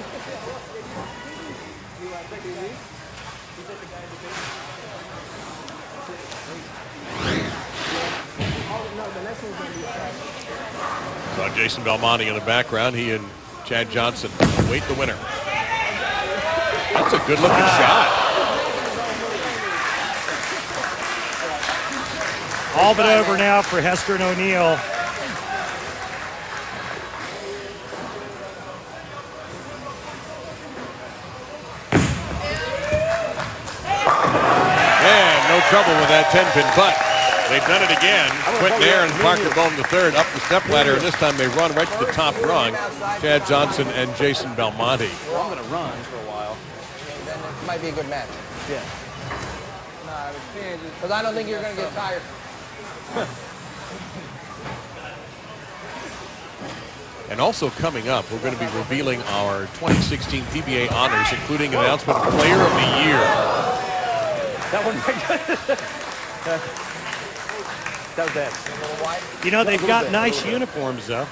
Saw Jason Belmonte in the background. He and Chad Johnson await the winner. That's a good-looking shot. All but over now for Hester and O'Neal. And no trouble with that 10-pin putt. They've done it again. Quinton Aaron, Parker Bohn III up the stepladder, and this time they run right to the top rung. Chad Johnson and Jason Belmonte. Well, I'm going to run for a while. It might be a good match. Yeah. Because I don't think you're going to get tired. And also coming up, we're going to be revealing our 2016 PBA honors, including an announcement of Player of the Year. That one right good. That was bad. You know, they've got nice uniforms, though.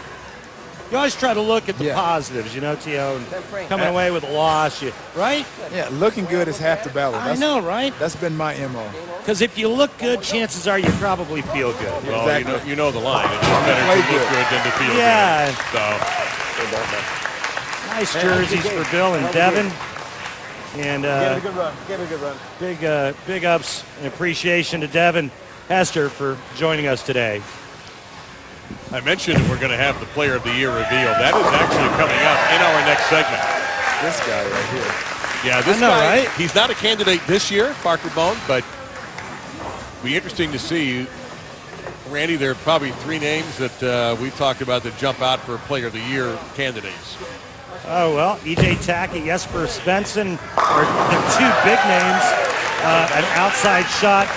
You always try to look at the positives, you know, T.O., and coming away with a loss, right? Yeah, looking good is half the battle. I know, right? That's been my MO. Because if you look good, chances are you probably feel good. Well, exactly. you know the line. It's better to look good than to feel good. So. Nice jerseys for Bill and Devin. And Give it a good run. Give it a good run. Big ups and appreciation to Devin, Hester for joining us today. I mentioned we're going to have the Player of the Year reveal. That is actually coming up in our next segment. This guy right here. Yeah, this guy, right? He's not a candidate this year, Parker Bohn, but it'll be interesting to see. Randy, there are probably 3 names that we've talked about that jump out for Player of the Year candidates. Oh, well, E.J. Tackett, Jesper Svensson are the 2 big names. An outside shot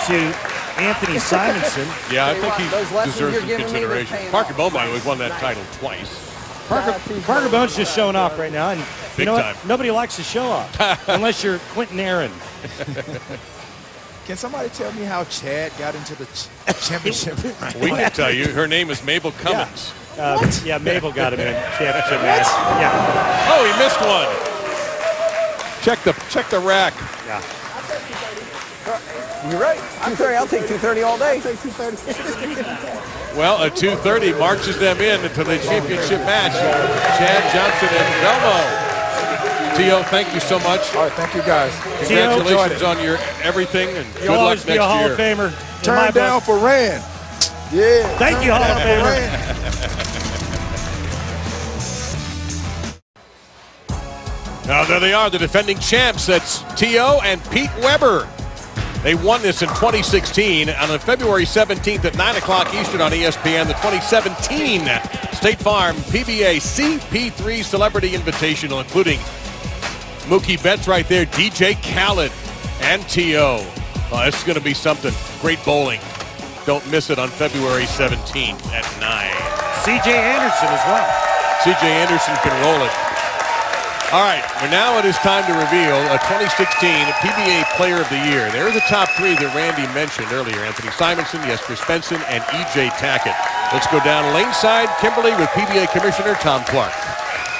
to Anthony Simonson. Yeah, I think he deserves some consideration. Parker Bohn has won that title twice. Parker Bohn's just showing off right now, and Big you know time. what? Nobody likes to show off unless you're Quinton Aaron. Can somebody tell me how Chad got into the championship? We can tell you. Her name is Mabel Cummins. Yeah, Mabel got him in a championship match. Yeah. Oh, he missed one. Check the rack. Yeah. You're right. 230. I'll take 230 all day. I'll take 230. Well, a 230 marches them in into the championship match. Chad Johnson and Belmonte. T.O., thank you so much. All right, thank you guys. Congratulations on your everything, and good You'll luck always next be a Hall year. of Famer. Turn down for Rand. Yeah. Thank you, Hall of Famer. Now there they are, the defending champs. That's T.O. and Pete Weber. They won this in 2016 on February 17th at 9 o'clock Eastern on ESPN, the 2017 State Farm PBA CP3 Celebrity Invitational, including Mookie Betts right there, DJ Khaled, and T.O. Oh, this is going to be something. Great bowling. Don't miss it on February 17th at 9. C.J. Anderson as well. C.J. Anderson can roll it. All right, well, now it is time to reveal a 2016 PBA Player of the Year. There are the top three that Randy mentioned earlier. Anthony Simonson, Hester Spencer, and E.J. Tackett. Let's go down Laneside, Kimberly, with PBA Commissioner Tom Clark.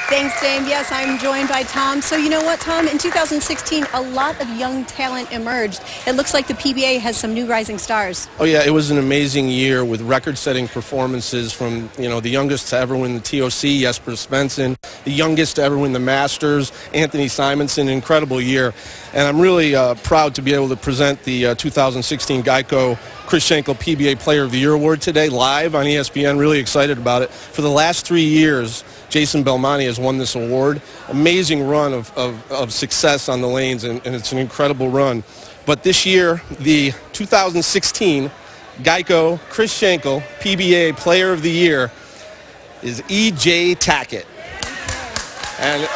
Thanks, James. Yes, I'm joined by Tom. So you know what, Tom? In 2016, a lot of young talent emerged. It looks like the PBA has some new rising stars. Oh yeah, it was an amazing year with record-setting performances from, the youngest to ever win the TOC, Hester Spencer, the youngest to ever win the Masters, Anthony Simonson. Incredible year. And I'm really proud to be able to present the 2016 Geico Cummins PBA Player of the Year Award today live on ESPN. Really excited about it. For the last 3 years, Jason Belmonte has won this award. Amazing run of success on the lanes, and it's an incredible run. But this year, the 2016 Geico Cummins PBA Player of the Year is E.J. Tackett. And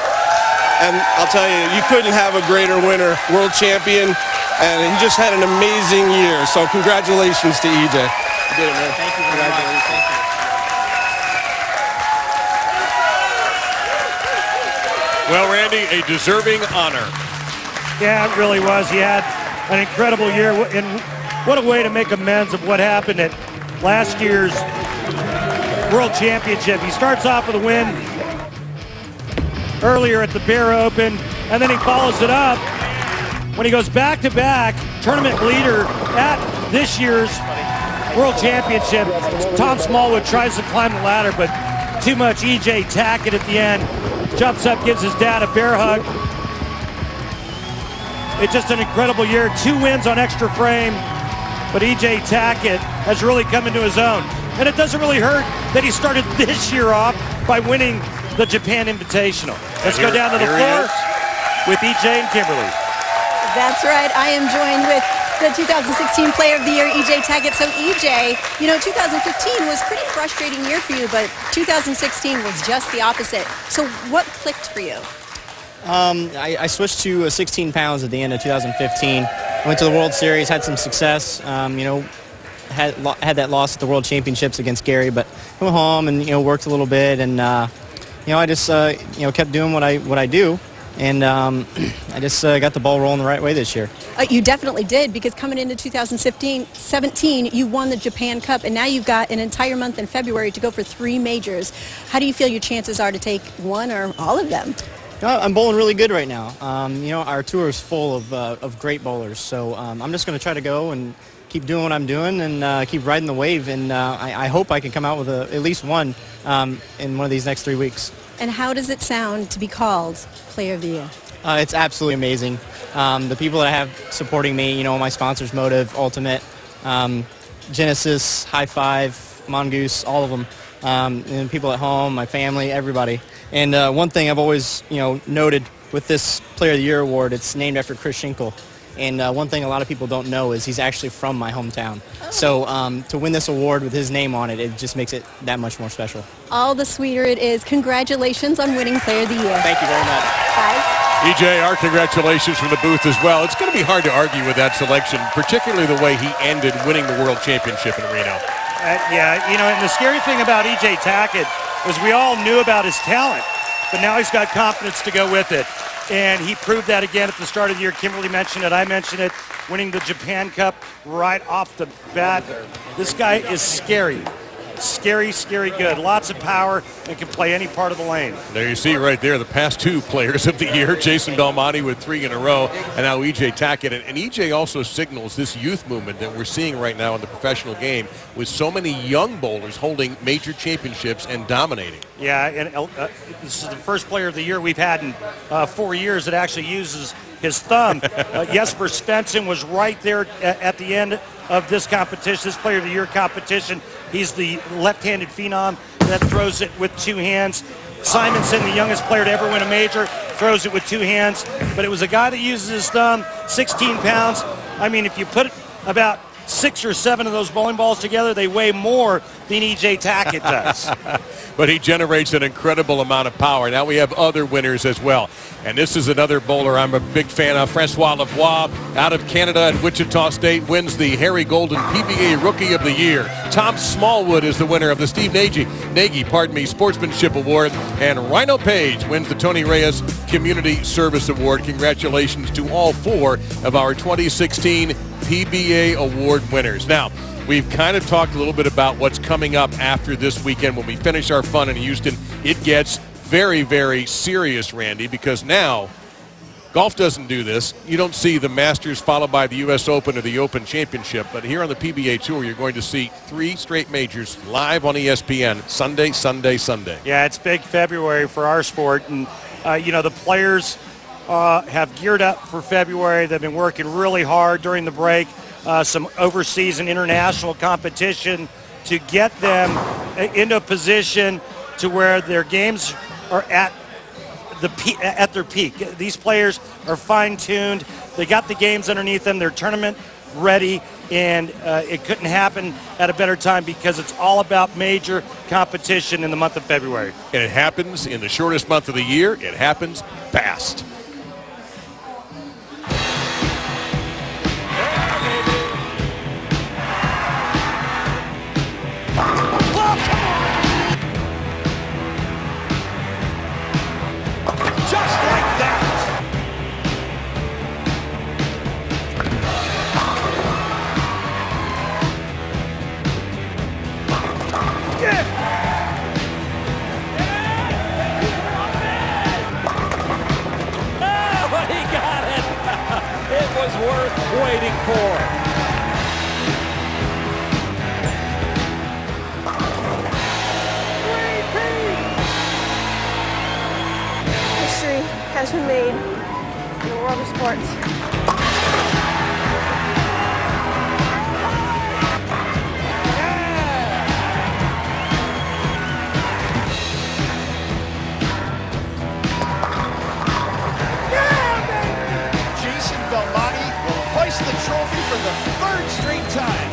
I'll tell you, you couldn't have a greater winner, world champion, and he just had an amazing year. So congratulations to E.J. You did it, man. Thank you very much. Thank you. Well, Randy, a deserving honor. Yeah, it really was. He had an incredible year, and what a way to make amends of what happened at last year's World Championship. He starts off with a win earlier at the Bear Open, and then he follows it up when he goes back-to-back tournament leader at this year's World Championship. Tom Smallwood tries to climb the ladder, but too much. E.J. Tackett at the end jumps up, gives his dad a bear hug. It's just an incredible year. 2 wins on extra frame, but E.J. Tackett has really come into his own. And it doesn't really hurt that he started this year off by winning the Japan Invitational. Let's go down to the floor with E.J. and Kimberly. That's right. I am joined with the 2016 Player of the Year, E.J. Tackett. So E.J., 2015 was a pretty frustrating year for you, but 2016 was just the opposite. So what clicked for you? I switched to 16 pounds at the end of 2015. Went to the World Series, had some success. Had that loss at the World Championships against Gary, but went home and worked a little bit, and I just kept doing what I do. And I just got the ball rolling the right way this year. You definitely did, because coming into 2017, you won the Japan Cup, and now you've got an entire month in February to go for 3 majors. How do you feel your chances are to take one or all of them? I'm bowling really good right now. Our tour is full of great bowlers, so I'm just going to try to go and keep doing what I'm doing and keep riding the wave, and I hope I can come out with at least one in one of these next 3 weeks. And how does it sound to be called Player of the Year? It's absolutely amazing. The people that I have supporting me, my sponsors, Motive, Ultimate, Genesis, High Five, Mongoose, all of them, and people at home, my family, everybody. And one thing I've always, noted with this Player of the Year award, it's named after Cummins. And one thing a lot of people don't know is he's actually from my hometown. Oh. So to win this award with his name on it, it just makes it that much more special. All the sweeter it is. Congratulations on winning Player of the Year. Thank you very much. Bye. E.J., our congratulations from the booth as well. It's going to be hard to argue with that selection, particularly the way he ended winning the World Championship in Reno. And the scary thing about E.J. Tackett was we all knew about his talent, but now he's got confidence to go with it. And he proved that again at the start of the year. Kimberly mentioned it. I mentioned it. Winning the Japan Cup right off the bat. This guy is scary. scary, scary good. Lots of power and can play any part of the lane. There you see right there the past 2 players of the year, Jason Belmonte with 3 in a row, and now E.J. Tackett. And E.J. also signals this youth movement that we're seeing right now in the professional game with so many young bowlers holding major championships and dominating. Yeah, and this is the first player of the year we've had in 4 years that actually uses his thumb. Jesper Svensson was right there at the end of this competition, this Player of the Year competition. He's the left-handed phenom that throws it with 2 hands. Simonson, the youngest player to ever win a major, throws it with 2 hands. But it was a guy that uses his thumb, 16 pounds. I mean, if you put about 6 or 7 of those bowling balls together, they weigh more than E.J. Tackett does. But he generates an incredible amount of power. Now we have other winners as well. And this is another bowler I'm a big fan of. Francois Lavoie out of Canada at Wichita State wins the Harry Golden PBA Rookie of the Year. Tom Smallwood is the winner of the Steve Nagy Sportsmanship Award. And Rhino Page wins the Tony Reyes Community Service Award. Congratulations to all 4 of our 2016 PBA Award winners. Now, we've kind of talked a little bit about what's coming up after this weekend. When we finish our fun in Houston, it gets very, very serious, Randy, because now golf doesn't do this. You don't see the Masters followed by the U.S. Open or the Open Championship, but here on the PBA Tour, you're going to see 3 straight majors live on ESPN Sunday, Sunday, Sunday. Yeah, it's big February for our sport, and you know, the players have geared up for February. They've been working really hard during the break, some overseas and international competition to get them into a position to where their games are at their peak. These players are fine-tuned. They got the games underneath them. They're tournament ready, and it couldn't happen at a better time because it's all about major competition in the month of February. And it happens in the shortest month of the year. It happens fast. Worth waiting for. History has been made in the world of sports. The trophy for the 3rd straight time.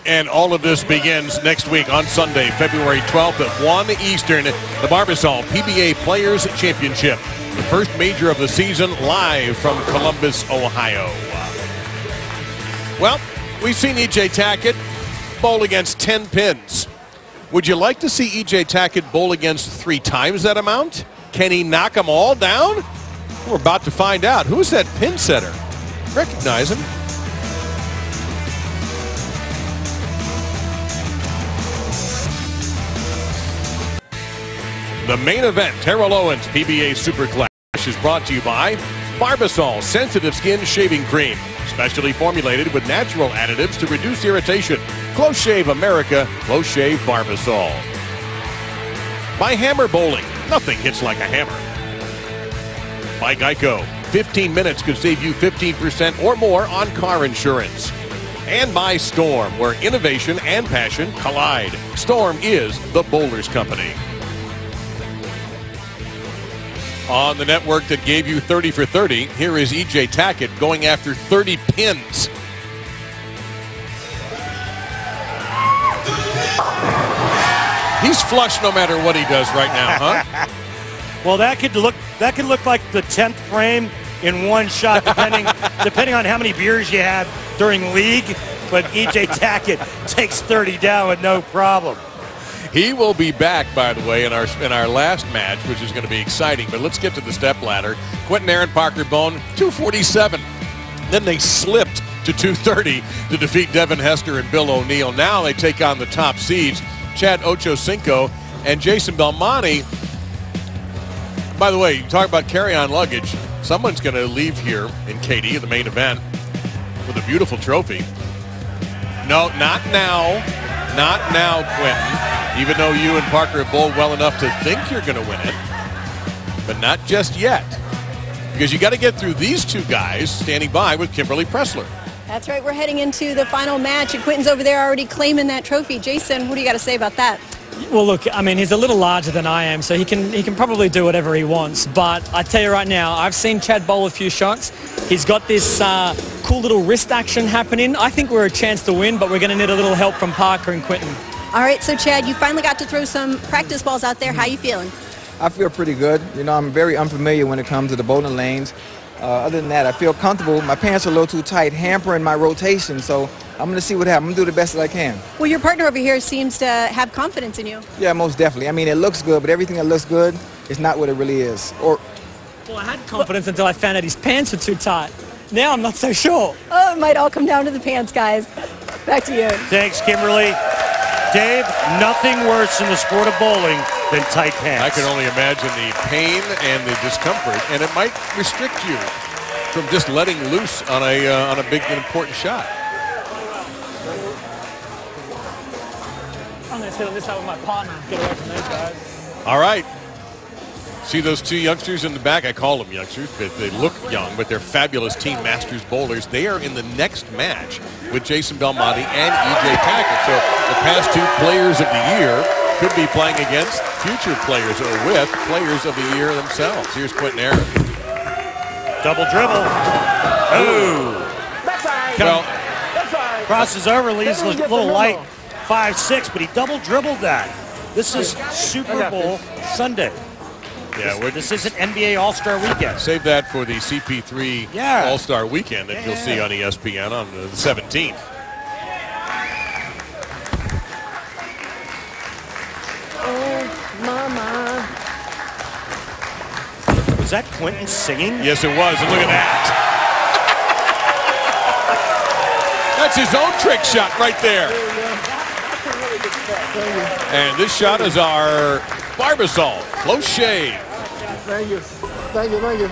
And all of this begins next week on Sunday, February 12th at 1 Eastern, the Barbasol PBA Players Championship. The first major of the season live from Columbus, Ohio. Well, we've seen E.J. Tackett bowl against 10 pins. Would you like to see E.J. Tackett bowl against 3 times that amount? Can he knock them all down? We're about to find out. Who's that pin setter? Recognize him. The main event, Terrell Owens PBA Superclash, is brought to you by Barbasol Sensitive Skin Shaving Cream, specially formulated with natural additives to reduce irritation. Close Shave America, Close Shave Barbasol. By Hammer Bowling, nothing hits like a hammer. By Geico, 15 minutes could save you 15% or more on car insurance. And by Storm, where innovation and passion collide. Storm is the bowler's company. On the network that gave you 30 for 30, here is E.J. Tackett going after 30 pins. He's flush no matter what he does right now, huh? Well, that could look like the 10th frame in one shot, depending on how many beers you had during league. But E.J. Tackett takes 30 down with no problem. He will be back, by the way, in our last match, which is going to be exciting. But let's get to the step ladder. Quinton, Aaron, Parker, Bohn, 247. Then they slipped to 230 to defeat Devin, Hester, and Bill O'Neill. Now they take on the top seeds, Chad Ochocinco and Jason Belmonte. By the way, you talk about carry-on luggage. Someone's going to leave here in Katy, the main event, with a beautiful trophy. No, not now. Not now, Quinton. Even though you and Parker have bowled well enough to think you're going to win it. But not just yet. Because you got to get through these two guys standing by with Kimberly Pressler. That's right. We're heading into the final match, and Quinton's over there already claiming that trophy. Jason, what do you got to say about that? Well, look, I mean, he's a little larger than I am, so he can probably do whatever he wants. But I tell you right now, I've seen Chad bowl a few shots. He's got this cool little wrist action happening. I think we're a chance to win, but we're going to need a little help from Parker and Quinton. All right, so Chad, you finally got to throw some practice balls out there. How you feeling? I feel pretty good. You know, I'm very unfamiliar when it comes to the bowling lanes. Other than that, I feel comfortable. My pants are a little too tight, hampering my rotation, so I'm going to see what happens. I'm going to do the best that I can. Well, your partner over here seems to have confidence in you. Yeah, most definitely. I mean, it looks good, but everything that looks good is not what it really is. Well, I had confidence until I found out his pants were too tight. Now I'm not so sure. Oh, it might all come down to the pants, guys. Back to you. Thanks, Kimberly. Dave, nothing worse in the sport of bowling than tight pants. I can only imagine the pain and the discomfort, and it might restrict you from just letting loose on a big and important shot. I'm going to sit on this side with my partner and get away from those guys. All right. See those two youngsters in the back? I call them youngsters, but they look young, but they're fabulous Team Masters bowlers. They are in the next match with Jason Belmonte and E.J. Tackett. So the past two players of the year could be playing against future players or with players of the year themselves. Here's Quinton, Aaron. Double dribble. Oh. That's all right. Well, That's all right. crosses over, leaves a They didn't get little the light, memo. 5'6", but he double dribbled that. This is Super Bowl Sunday. Yeah, this isn't NBA All-Star Weekend. Save that for the CP3 All-Star Weekend that you'll see on ESPN on the 17th. Oh, mama. Was that Quinton singing? Yes, it was, and look at that. That's his own trick shot right there. And this shot is our Barbasol close shave. Thank you. Thank you. Thank you.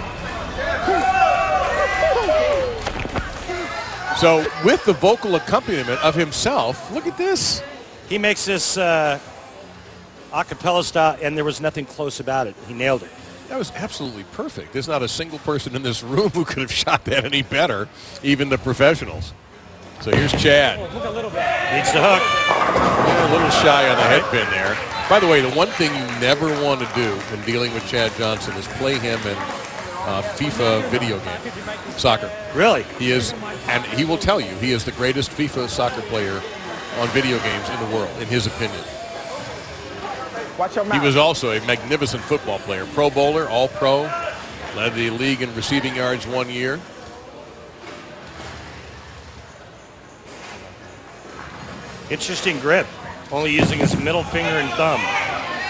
So with the vocal accompaniment of himself, look at this. He makes this a cappella style, and there was nothing close about it. He nailed it. That was absolutely perfect. There's not a single person in this room who could have shot that any better, even the professionals. So here's Chad. Hook a little bit. Needs the hook. Yeah, a little shy on the head pin there. By the way, the one thing you never want to do in dealing with Chad Johnson is play him in FIFA video game, soccer. Really? He is, and he will tell you, he is the greatest FIFA soccer player on video games in the world, in his opinion. Watch your mouth. He was also a magnificent football player, pro bowler, all-pro, led the league in receiving yards 1 year. Interesting grip. Only using his middle finger and thumb.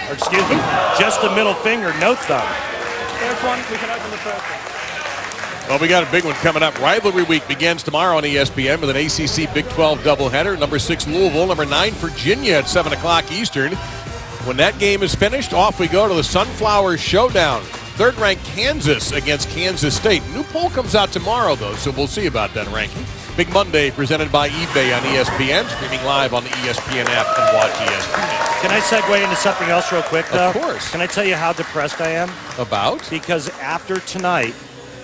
Or excuse me, just the middle finger, no thumb. First one, we can open the first one. Well, we got a big one coming up. Rivalry Week begins tomorrow on ESPN with an ACC Big 12 doubleheader. Number 6 Louisville, number 9 Virginia at 7 o'clock Eastern. When that game is finished, off we go to the Sunflower Showdown. Third-ranked Kansas against Kansas State. New poll comes out tomorrow, though, so we'll see about that ranking. Big Monday presented by eBay on ESPN, streaming live on the ESPN app and watch ESPN. Can I segue into something else real quick, though? Of course. Can I tell you how depressed I am? About? Because after tonight,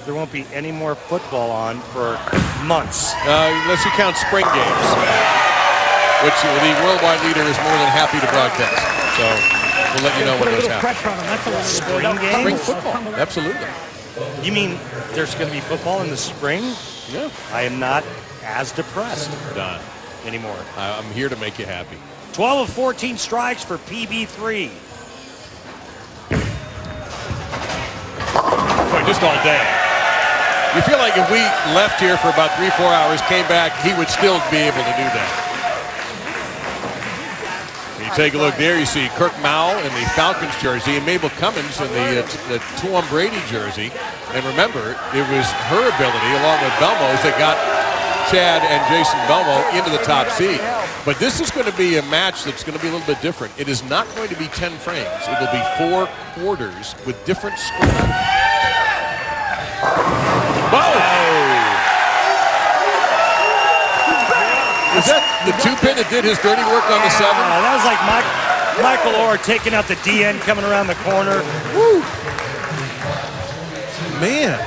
there won't be any more football on for months. Unless you count spring games, which the worldwide leader is more than happy to broadcast. So we'll let you know when those happen. Spring games? Spring football, absolutely. You mean there's going to be football in the spring? Yeah. I am not as depressed Done. anymore. I'm here to make you happy. 12 of 14 strikes for PB3. just all day. You feel like if we left here for about 3-4 hours, came back, he would still be able to do that. You take a look there, you see Kirk Mowl in the Falcons jersey and Mabel Cummins in the Tom Brady jersey. And remember, it was her ability, along with Belmonte, that got Chad and Jason Belmonte into the top seed. But this is going to be a match that's going to be a little bit different. It is not going to be 10 frames. It will be 4 quarters with different scores. Whoa! Was that the 2-pin that did his dirty work on the 7? That was like Michael Orr taking out the DN coming around the corner. Woo! Man.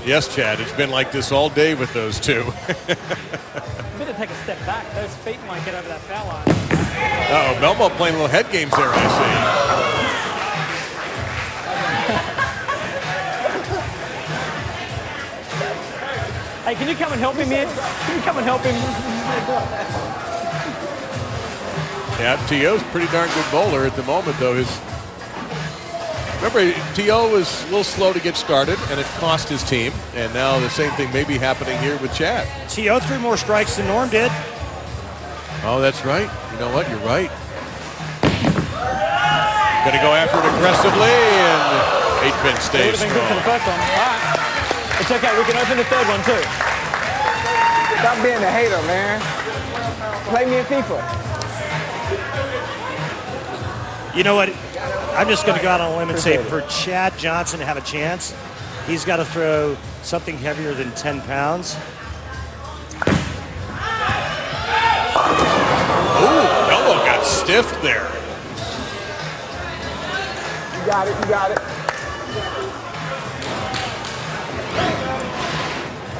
Yes, Chad, it's been like this all day with those two. Better take a step back. Those feet might get over that foul line. Uh-oh, Belmonte playing little head games there, I see. Hey, can you come and help him here? Can you come and help him? Yeah, T.O.'s a pretty darn good bowler at the moment, though. Remember, T.O. was a little slow to get started, and it cost his team. And now the same thing may be happening here with Chad. T.O. threw more strikes than Norm did. Oh, that's right. You know what? You're right. Going to go after it aggressively, and 8-pin stays strong. Good for the first one. All right. It's okay. We can open the third one, too. Stop being a hater, man. Play me in FIFA. You know what? I'm just going to go out on a limb and say for Chad Johnson to have a chance, he's got to throw something heavier than 10 pounds. Ooh, Belmonte got stiffed there. You got it, you got it.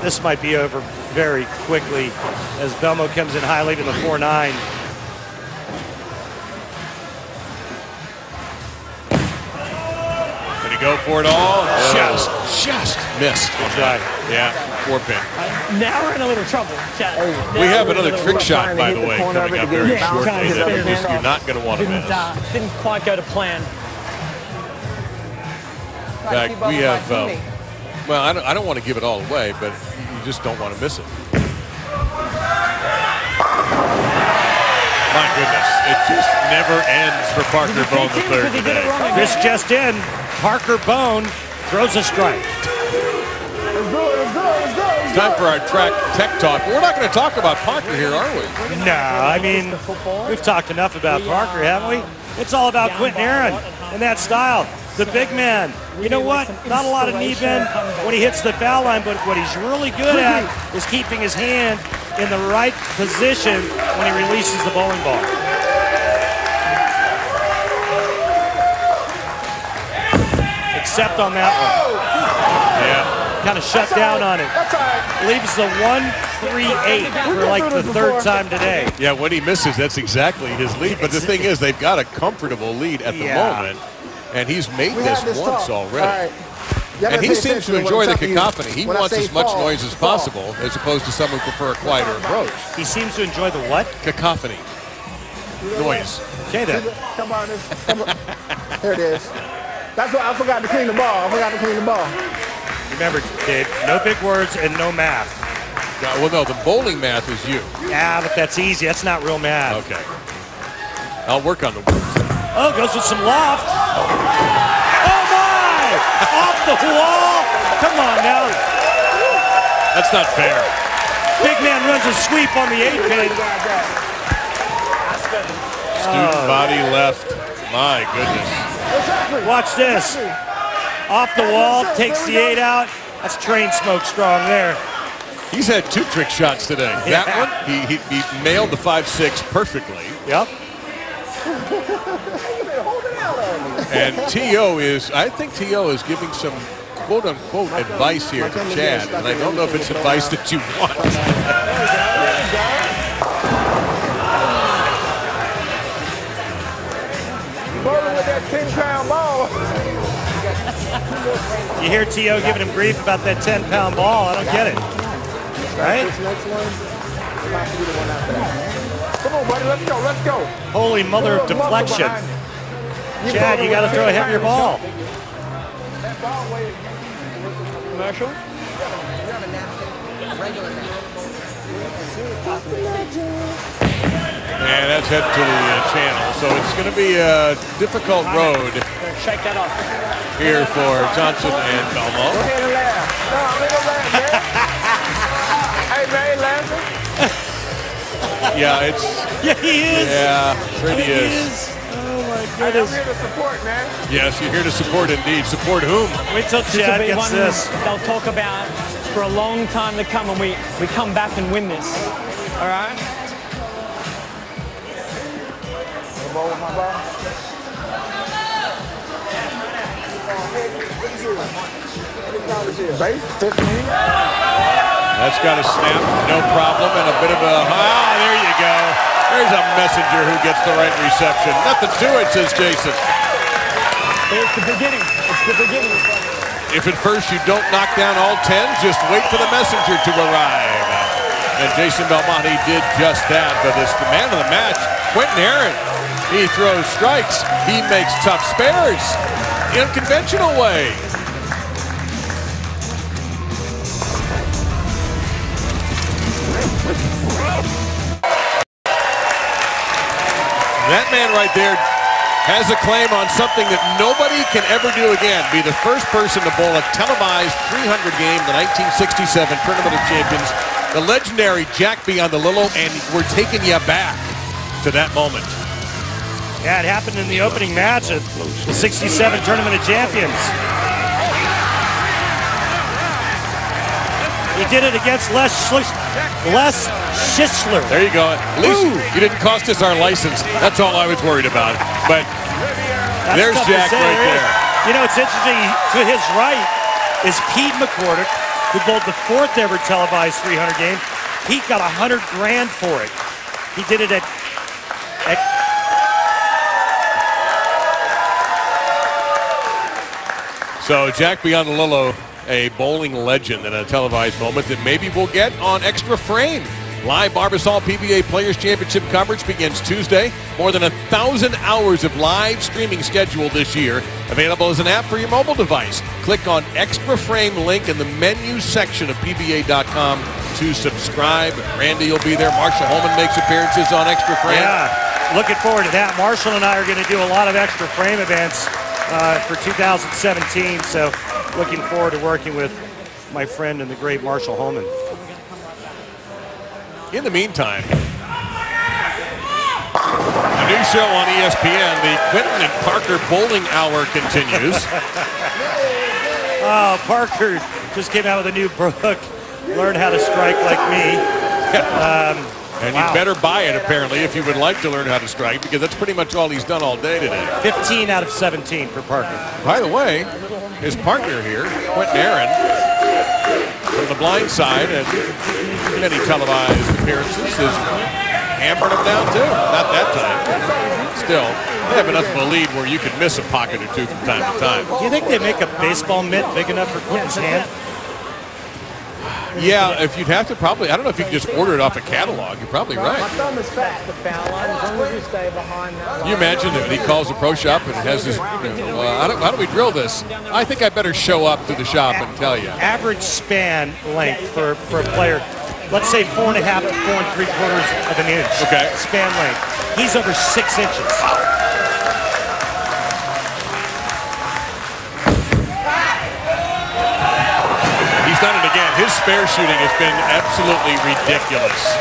This might be over very quickly as Belmonte comes in high, leaving the 4-9. Go for it all. Just missed. Yeah, 4-pin. Now we're in a little trouble. We have another trick shot, by the way, coming up very shortly that you're not going to want to miss. Didn't quite go to plan. In fact, we have, well, I don't want to give it all away, but you just don't want to miss it. My goodness, it just never ends for Parker Bohn the third today. This just in, Parker Bohn throws a strike. It's time for our track tech talk. We're not going to talk about Parker here, are we? No, I mean, we've talked enough about Parker, haven't we? It's all about Quinton Aaron and that style. The big man. You know what? Not a lot of knee bend when he hits the foul line, but what he's really good at is keeping his hand in the right position when he releases the bowling ball. Except on that one. Yeah. Kind of shut down on it. Leaves the 1-3-8 for like the third time today. Yeah, when he misses, that's exactly his lead. But the thing is, they've got a comfortable lead at the moment, and he's made this once already. And he seems to enjoy the cacophony. He wants as much noise as possible, as opposed to some who prefer a quieter approach. He seems to enjoy the what? Cacophony. Noise. Okay, then. Come on. Here it is. That's why I forgot to clean the ball. Remember, Dave, no big words and no math. Well, no, the bowling math is you. Yeah, but that's easy. That's not real math. Okay. I'll work on the words. Oh, goes with some loft. Oh, my! Off the wall. Come on now. That's not fair. Big man runs a sweep on the 8-pin. Student body left. My goodness. Watch this. Off the wall, takes the 8 out. That's train smoke strong there. He's had 2 trick shots today. Yeah. That one, he nailed the 5-6 perfectly. Yep. And T.O. I think T.O. is giving some quote-unquote advice here to Chad, and I don't know if it's advice that you want. Bowling with that 10-pound ball. You hear T.O. giving him grief about that 10-pound ball. I don't get it. Right? This next one might be the one after that. Come on, buddy. Let's go. Let's go. Holy mother of deflection. Chad, you got to throw a heavier ball. Commercial. And that's head to the channel. So it's going to be a difficult road Shake that off. here for Johnson and Belmonte. Go ahead and laugh. No, I'm gonna laugh, man. Hey, man, laughing. Yeah, it's... Yeah, he is. Yeah, really is. Oh, my Hey, I'm goodness. here to support, man. Yes, you're here to support indeed. Support whom? Wait till This will Chad be gets one this. they'll talk about for a long time to come when we come back and win this. All right? The ball with my ball. Base 15. That's got a snap, no problem, and a bit of a... Ah, there you go. There's a messenger who gets the right reception. Nothing to it, says Jason. It's the beginning. It's the beginning. If at first you don't knock down all 10, just wait for the messenger to arrive. And Jason Belmonte did just that, but it's the man of the match, Quinton Aaron. He throws strikes. He makes tough spares in a conventional way. That man right there has a claim on something that nobody can ever do again. Be the first person to bowl a televised 300 game, the 1967 Tournament of Champions, the legendary Jack beyond the Lilo, and we're taking you back to that moment. Yeah, it happened in the opening match of the 67 Tournament of Champions. He did it against Les Schistler. There you go. At least you didn't cost us our license. That's all I was worried about. But there's Jack right there. You know, it's interesting. To his right is Pete McCordick, who bowled the 4th ever televised 300 game. Pete got $100 grand for it. He did it at So Jack beyond the Lilo, a bowling legend and a televised moment that maybe we'll get on Extra Frame. Live Barbasol PBA Players Championship coverage begins Tuesday. More than 1,000 hours of live streaming scheduled this year. Available as an app for your mobile device. Click on Extra Frame link in the menu section of PBA.com to subscribe. Randy will be there. Marshall Holman makes appearances on Extra Frame. Yeah, looking forward to that. Marshall and I are going to do a lot of Extra Frame events for 2017, so looking forward to working with my friend and the great Marshall Holman. In the meantime, a new show on ESPN, the Quinton and Parker Bowling Hour continues. Oh, Parker just came out with a new book, Learn How to Strike Like Me. And you better buy it, apparently, if you would like to learn how to strike, because that's pretty much all he's done all day today. 15 out of 17 for Parker. By the way, his partner here, Quinton Aaron, from the blind side, and many televised appearances, is hammering him down, too. Not that time. Still, they have enough of a lead where you can miss a pocket or two from time to time. Do you think they make a baseball mitt big enough for Quinton's hand? Yeah, if you'd have to probably, I don't know if you can just order it off a catalog. You're probably right. My thumb is fast, the foul line, as long as you stay behind that. Can you imagine if he calls the pro shop and has this, how do we drill this? I think I better show up to the shop and tell you. Average span length for a player, let's say 4.5 to 4 3/4 of an inch. Okay. Span length. He's over 6 inches. He's done it again. His spare shooting has been absolutely ridiculous.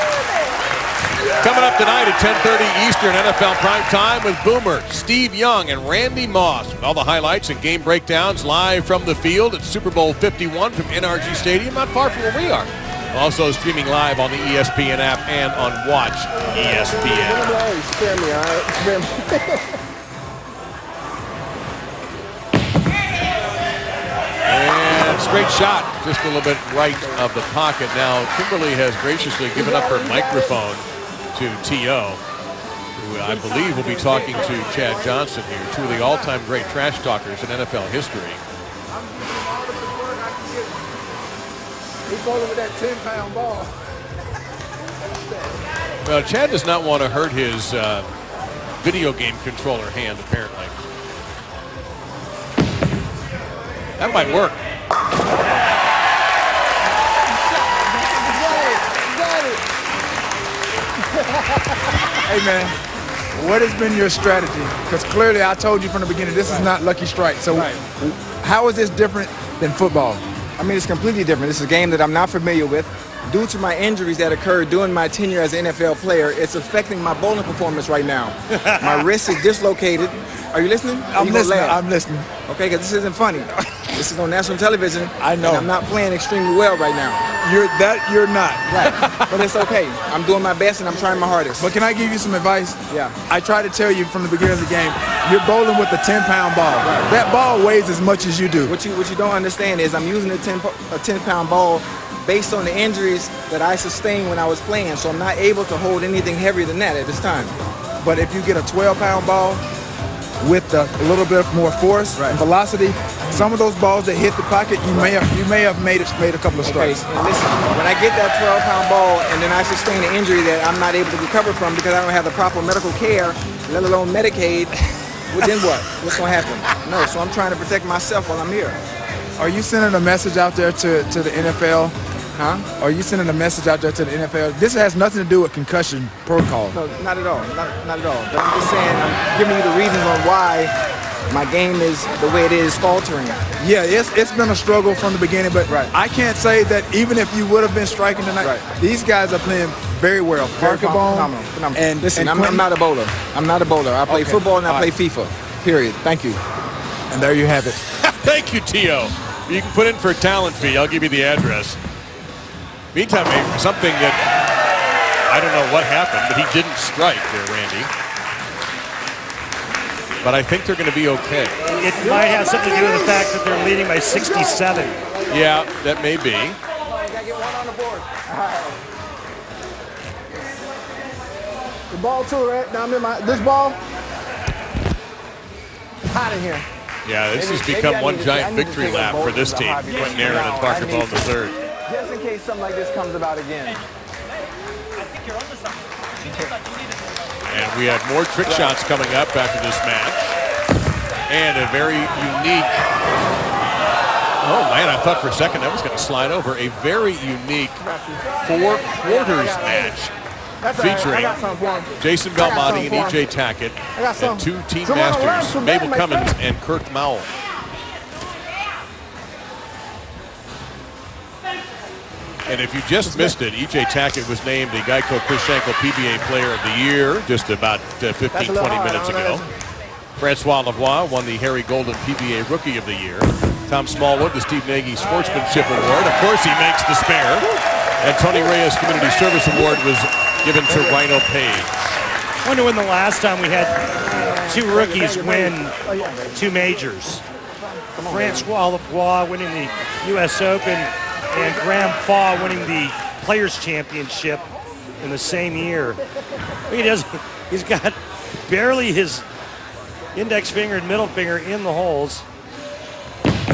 Coming up tonight at 10:30 Eastern, NFL Prime Time with Boomer, Steve Young, and Randy Moss. With all the highlights and game breakdowns live from the field at Super Bowl 51 from NRG Stadium, not far from where we are. Also streaming live on the ESPN app and on Watch ESPN. And straight shot, just a little bit right of the pocket. Now, Kimberly has graciously given up her microphone to T.O., who I believe will be talking to Chad Johnson here, two of the all-time great trash talkers in NFL history. He's bowling with that 10-pound ball. Well, Chad does not want to hurt his video game controller hand, apparently. That might work. Hey, man, what has been your strategy? Because clearly I told you from the beginning, this is not Lucky Strike. So how is this different than football? I mean, it's completely different. This is a game that I'm not familiar with. Due to my injuries that occurred during my tenure as an NFL player, it's affecting my bowling performance right now. My wrist is dislocated. Are you listening? I'm listening. I'm listening. Okay, because this isn't funny. This is on national television. I know. And I'm not playing extremely well right now. You're not. Right. But it's okay. I'm doing my best and I'm trying my hardest. But can I give you some advice? Yeah. I tried to tell you from the beginning of the game, you're bowling with a 10-pound ball. Right. That ball weighs as much as you do. What you don't understand is I'm using a 10-pound ball based on the injuries that I sustained when I was playing, so I'm not able to hold anything heavier than that at this time. But if you get a 12-pound ball with a little bit more force and velocity, some of those balls that hit the pocket, you may have made a couple of strikes. Okay, and listen, when I get that 12-pound ball and then I sustain an injury that I'm not able to recover from because I don't have the proper medical care, let alone Medicaid, well, then what? What's going to happen? No, so I'm trying to protect myself while I'm here. Are you sending a message out there to the NFL? Huh? Are you sending a message out there to the NFL? This has nothing to do with concussion protocol. No, not at all. Not at all. But I'm just saying, I'm giving you the reasons on why my game is the way it is faltering. Yeah, it's been a struggle from the beginning, but I can't say that even if you would have been striking tonight, these guys are playing very well. Parker Bohn, and listen, I'm not a bowler. I'm not a bowler. I play football and I play FIFA. Period. Thank you. And there you have it. Thank you, T.O. You can put in for a talent fee. I'll give you the address. Meantime, something that I don't know what happened, but he didn't strike there, Randy. But I think they're going to be okay. It might have something to do with the fact that they're leading by 67. Yeah, that may be. The ball too, right? Now I'm in this ball. Hot in here. Yeah, this has become one giant victory lap for this team. Quinton Aaron and Parker Bohn the third. Just in case something like this comes about again. And we have more trick shots coming up after this match. And a very unique, oh man, I thought for a second that was going to slide over. A very unique 4 quarters match featuring Jason Belmonte and E.J. Tackett and 2 team masters, Mabel Cummins and Kirk Mowl. And if you just missed it, E.J. Tackett was named the Geico Ochocinco PBA Player of the Year just about 15-20 minutes ago. Francois Lavoie won the Harry Golden PBA Rookie of the Year. Tom Smallwood, the Steve Nagy Sportsmanship Award. Of course, he makes the spare. And Tony Reyes Community Service Award was given to Rhino Page. I wonder when the last time we had 2 rookies win 2 majors. Francois Lavoie winning the U.S. Open and Graham Faw winning the Players' Championship in the same year. He's got barely his index finger and middle finger in the holes.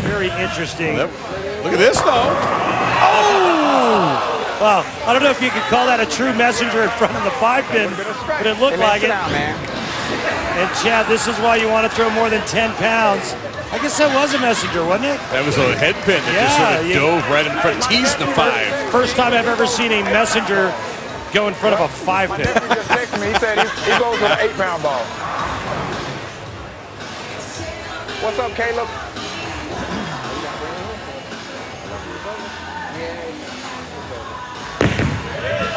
Very interesting. Look at this, though. Oh! Well, I don't know if you could call that a true messenger in front of the 5-pin, but it looked like it. And Chad, this is why you want to throw more than 10 pounds. I guess that was a messenger, wasn't it? That was a head pin that just sort of dove right in front, teased the 5. First time I've ever seen a messenger go in front of a 5-pin. He just texted me. He said he goes with an 8-pound ball. What's up, Caleb?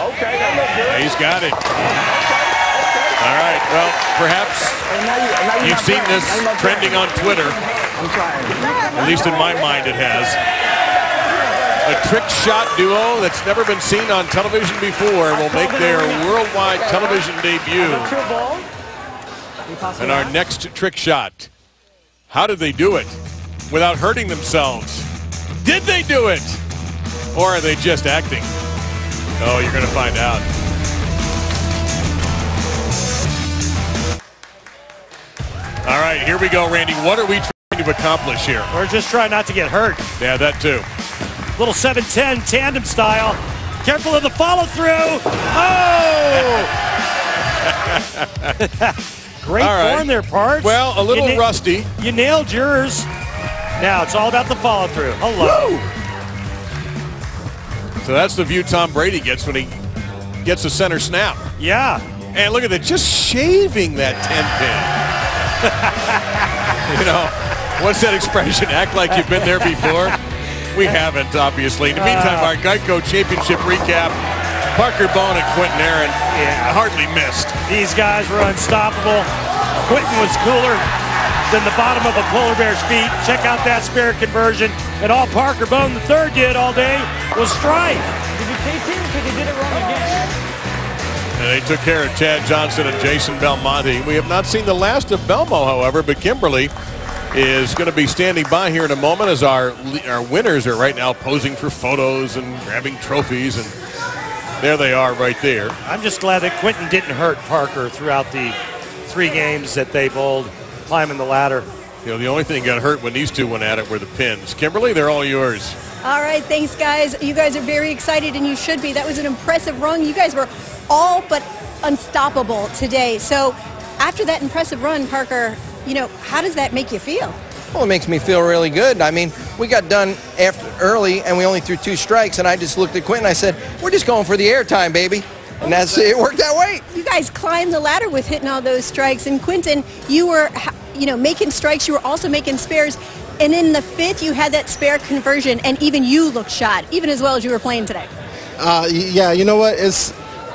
Okay, that looks good. He's got it. All right, well, perhaps you've seen this trending on Twitter. At least in my mind it has. A trick shot duo that's never been seen on television before will make their worldwide television debut. And our next trick shot. How did they do it without hurting themselves? Did they do it? Or are they just acting? Oh, you're going to find out. All right, here we go, Randy. What are we trying to accomplish here? We're just trying not to get hurt. Yeah, that too. Little 7-10 tandem style. Careful of the follow-through. Oh! Great form there, Parks. Well, a little rusty. You nailed yours. Now it's all about the follow-through. Hello. Woo! So that's the view Tom Brady gets when he gets a center snap. Yeah. And look at that, just shaving that 10-pin. You know, what's that expression? Act like you've been there before? We haven't, obviously. In the meantime, our Geico Championship recap. Parker Bohn and Quinton hardly missed. These guys were unstoppable. Quinton was cooler than the bottom of a polar bear's feet. Check out that spare conversion. And all Parker Bohn III did all day was strike. Did you teach him? Because he did it wrong again. And they took care of Chad Johnson and Jason Belmonte. We have not seen the last of Belmo, however, but Kimberly is going to be standing by here in a moment as our winners are right now posing for photos and grabbing trophies, and there they are right there. I'm just glad that Quinton didn't hurt Parker throughout the 3 games that they bowled climbing the ladder. You know, the only thing that got hurt when these two went at it were the pins. Kimberly, they're all yours. All right, thanks, guys. You guys are very excited, and you should be. That was an impressive run. You guys were all but unstoppable today. So after that impressive run, Parker, you know, how does that make you feel? Well, it makes me feel really good. I mean, we got done early, and we only threw 2 strikes, and I just looked at Quinton. I said, we're just going for the airtime, baby. And it worked that way. You guys climbed the ladder with hitting all those strikes. And Quinton, you were, you know, making strikes. You were also making spares. And in the 5th, you had that spare conversion, and even you looked shot, even as well as you were playing today. Yeah, you know what?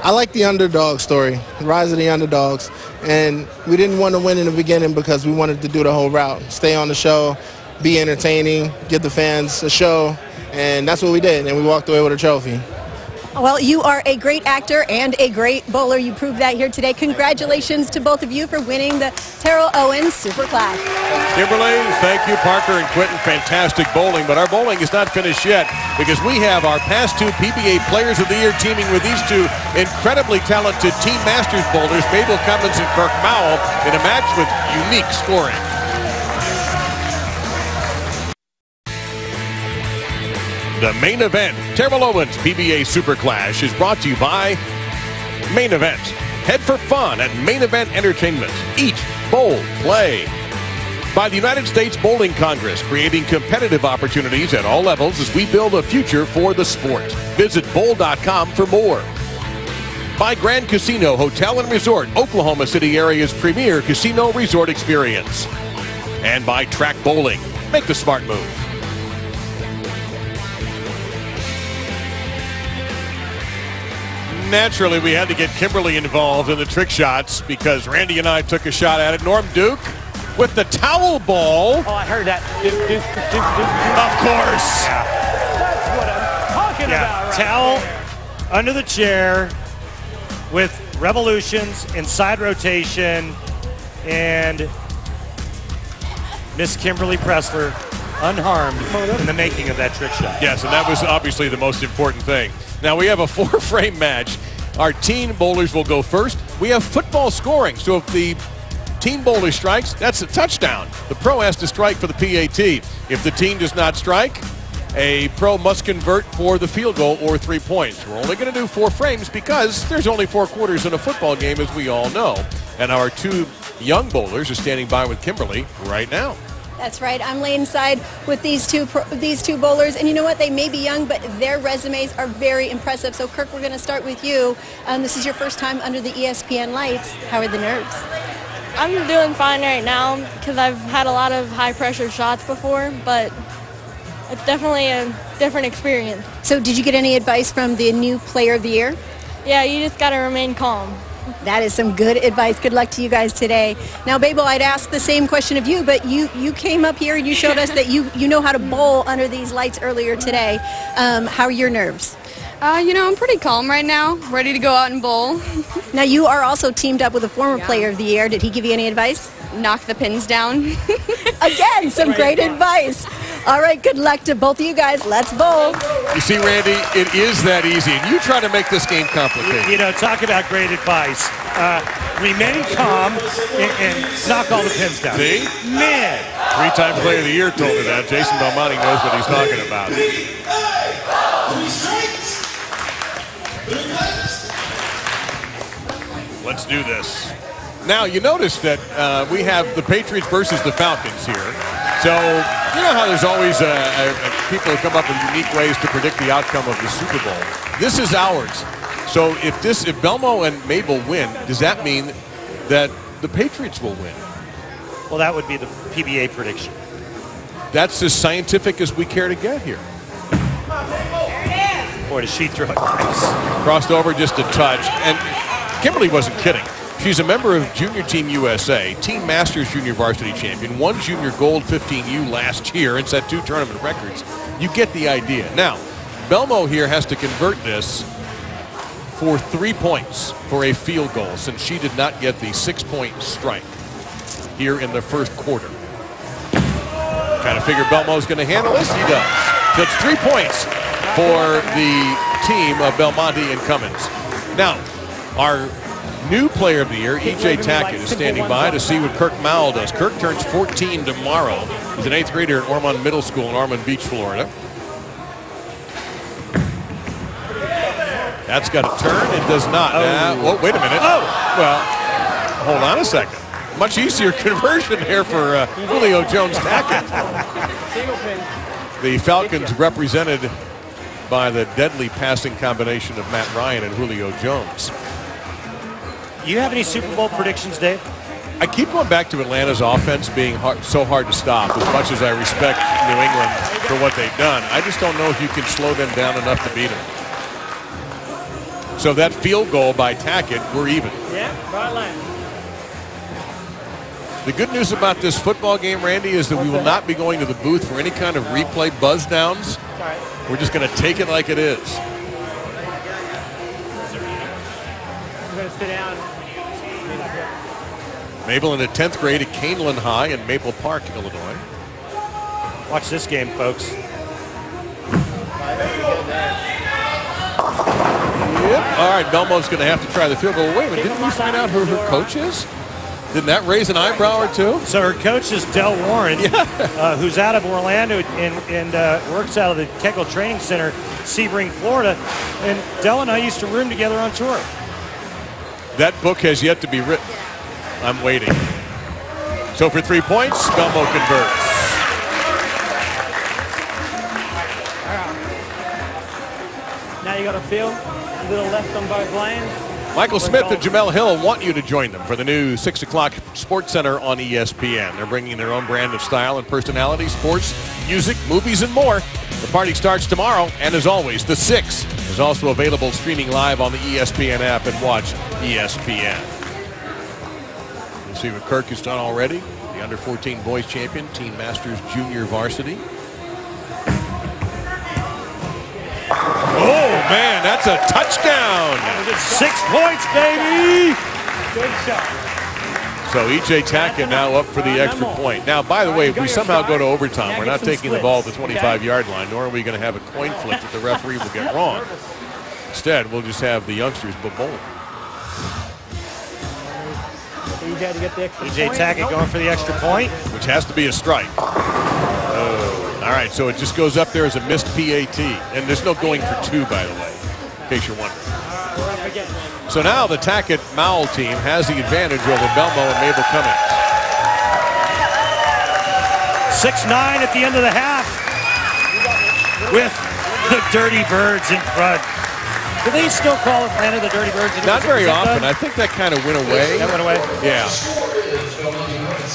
I like the underdog story, rise of the underdogs. And we didn't want to win in the beginning because we wanted to do the whole route, stay on the show, be entertaining, give the fans a show. And that's what we did, and we walked away with a trophy. Well, you are a great actor and a great bowler. You proved that here today. Congratulations to both of you for winning the Terrell Owens Superclass. Kimberly, thank you. Parker and Quinton, fantastic bowling. But our bowling is not finished yet because we have our past 2 PBA Players of the Year teaming with these 2 incredibly talented Team Masters bowlers, Mabel, Cummins, and Kirk Mowl, in a match with unique scoring. The main event, Terrell Owens PBA Superclash, is brought to you by Main Event. Head for fun at Main Event Entertainment. Eat, bowl, play. By the United States Bowling Congress, creating competitive opportunities at all levels as we build a future for the sport. Visit bowl.com for more. By Grand Casino Hotel and Resort, Oklahoma City area's premier casino resort experience. And by Track Bowling. Make the smart move. Naturally, we had to get Kimberly involved in the trick shots because Randy and I took a shot at it. Norm Duke with the towel ball. Oh, I heard that. Duke. Of course. Yeah. That's what I'm talking about. Right Towel there. under the chair with revolutions, inside rotation, and Miss Kimberly Pressler unharmed in the making of that trick shot. Yes, and that was obviously the most important thing. Now we have a 4-frame match. Our teen bowlers will go first. We have football scoring, so if the teen bowler strikes, that's a touchdown. The pro has to strike for the PAT. If the teen does not strike, a pro must convert for the field goal or 3 points. We're only going to do 4 frames because there's only 4 quarters in a football game, as we all know. And our 2 young bowlers are standing by with Kimberly right now. That's right. I'm laying side with these two bowlers, and you know what? They may be young, but their resumes are very impressive. So, Kirk, we're going to start with you. This is your first time under the ESPN lights. How are the nerves? I'm doing fine right now because I've had a lot of high-pressure shots before, but it's definitely a different experience. So, did you get any advice from the new Player of the Year? Yeah, you just got to remain calm. That is some good advice. Good luck to you guys today. Now, Mabel, I'd ask the same question of you, but you came up here and you showed us that you know how to bowl under these lights earlier today. How are your nerves? You know, I'm pretty calm right now, ready to go out and bowl. Now, you are also teamed up with a former Player of the Year. Did he give you any advice? Knock the pins down. Again, some great advice. All right, good luck to both of you guys. Let's bowl. You see, Randy, it is that easy. And you try to make this game complicated. You know, talk about great advice. Remain calm and knock all the pins down. See? Man. 3-time Player of the Year told her that. Jason Belmonte knows what he's talking about. Let's do this. Now, you notice that we have the Patriots versus the Falcons here. So, you know how there's always people who come up with unique ways to predict the outcome of the Super Bowl. This is ours. So if Belmo and Mabel win, does that mean that the Patriots will win? Well, that would be the PBA prediction. That's as scientific as we care to get here. Boy, does she throw it nice. Crossed over just a touch. And Kimberly wasn't kidding. She's a member of Junior Team USA, Team Masters Junior Varsity Champion, won Junior Gold 15U last year and set 2 tournament records. You get the idea. Now, Belmo here has to convert this for 3 points for a field goal, since she did not get the 6-point strike here in the first quarter. Kind of figure Belmo's going to handle this. He does. So it's 3 points for the team of Belmonte and Cummins. Now, our new player of the year, E.J. Tackett, is standing by to see what Kirk Mowl does. Kirk turns 14 tomorrow. He's an 8th grader at Ormond Middle School in Ormond Beach, Florida. That's got a turn. It does not. Oh, wait a minute. Oh, well, hold on a second. Much easier conversion here for Julio Jones Tackett. The Falcons represented by the deadly passing combination of Matt Ryan and Julio Jones. You have any Super Bowl predictions, Dave? I keep going back to Atlanta's offense being so hard to stop. As much as I respect New England for what they've done, I just don't know if you can slow them down enough to beat them. So that field goal by Tackett, we're even. Yeah, right lane. The good news about this football game, Randy, is that we will not be going to the booth for any kind of replay buzz downs. We're just going to take it like it is. We're going to sit down. Mabel in the 10th grade at Canelan High in Maple Park, Illinois. Watch this game, folks. Yep. All right, Belmo's going to have to try the field goal. Wait a minute, didn't we find out who her coach is? Didn't that raise an eyebrow or two? So her coach is Del Warren, who's out of Orlando and works out of the Kegel Training Center, Sebring, Florida. And Del and I used to room together on tour. That book has yet to be written. I'm waiting. So for 3 points, Belmo converts. Now you got a feel. A little left on both lanes. Michael Smith and Jamel Hill want you to join them for the new 6 o'clock Sports Center on ESPN. They're bringing their own brand of style and personality, sports, music, movies, and more. The party starts tomorrow, and as always, the 6 is also available streaming live on the ESPN app, and watch ESPN. You'll see what Kirk has done already. The under-14 boys champion, Team Masters Junior Varsity. Oh, man, that's a touchdown. 6 points, baby. Good shot. So E.J. Tackett now up for the extra point. Now, by the way, if we somehow go to overtime, we're not taking the ball at the 25-yard line, nor are we going to have a coin flip that the referee will get wrong. Instead, we'll just have the youngsters bowl. E.J. to get the extra E.J. Tackett going for the extra point. Which has to be a strike. All right, so it just goes up there as a missed PAT. And there's no going for 2, by the way, in case you're wondering. So now the Tackett Mowl team has the advantage over Belmo and Mabel Cummins. 6-9 at the end of the half with the Dirty Birds in front. Do they still call Atlanta the Dirty Birds? Not very often. I think that kind of went away. That went away? Yeah.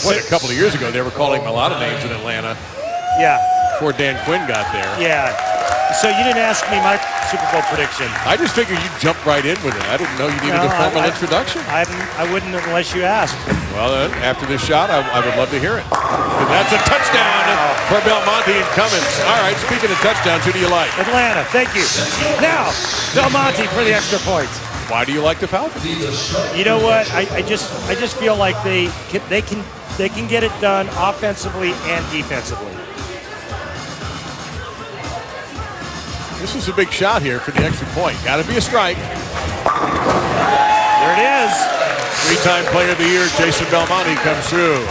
What, a couple of years ago, they were calling him a lot of names in Atlanta. Yeah. Before Dan Quinn got there. Yeah. So you didn't ask me my Super Bowl prediction. I just figured you'd jump right in with it. I didn't know you needed a formal introduction. I wouldn't unless you asked. Well, then, after this shot, I would love to hear it. And that's a touchdown for Belmonte and Cummins. All right, speaking of touchdowns, who do you like? Atlanta, thank you. Now, Belmonte for the extra points. Why do you like the Falcons? You know what? I just feel like they can get it done offensively and defensively. This is a big shot here for the extra point. Got to be a strike. There it is. 3-time player of the year, Jason Belmonte comes through.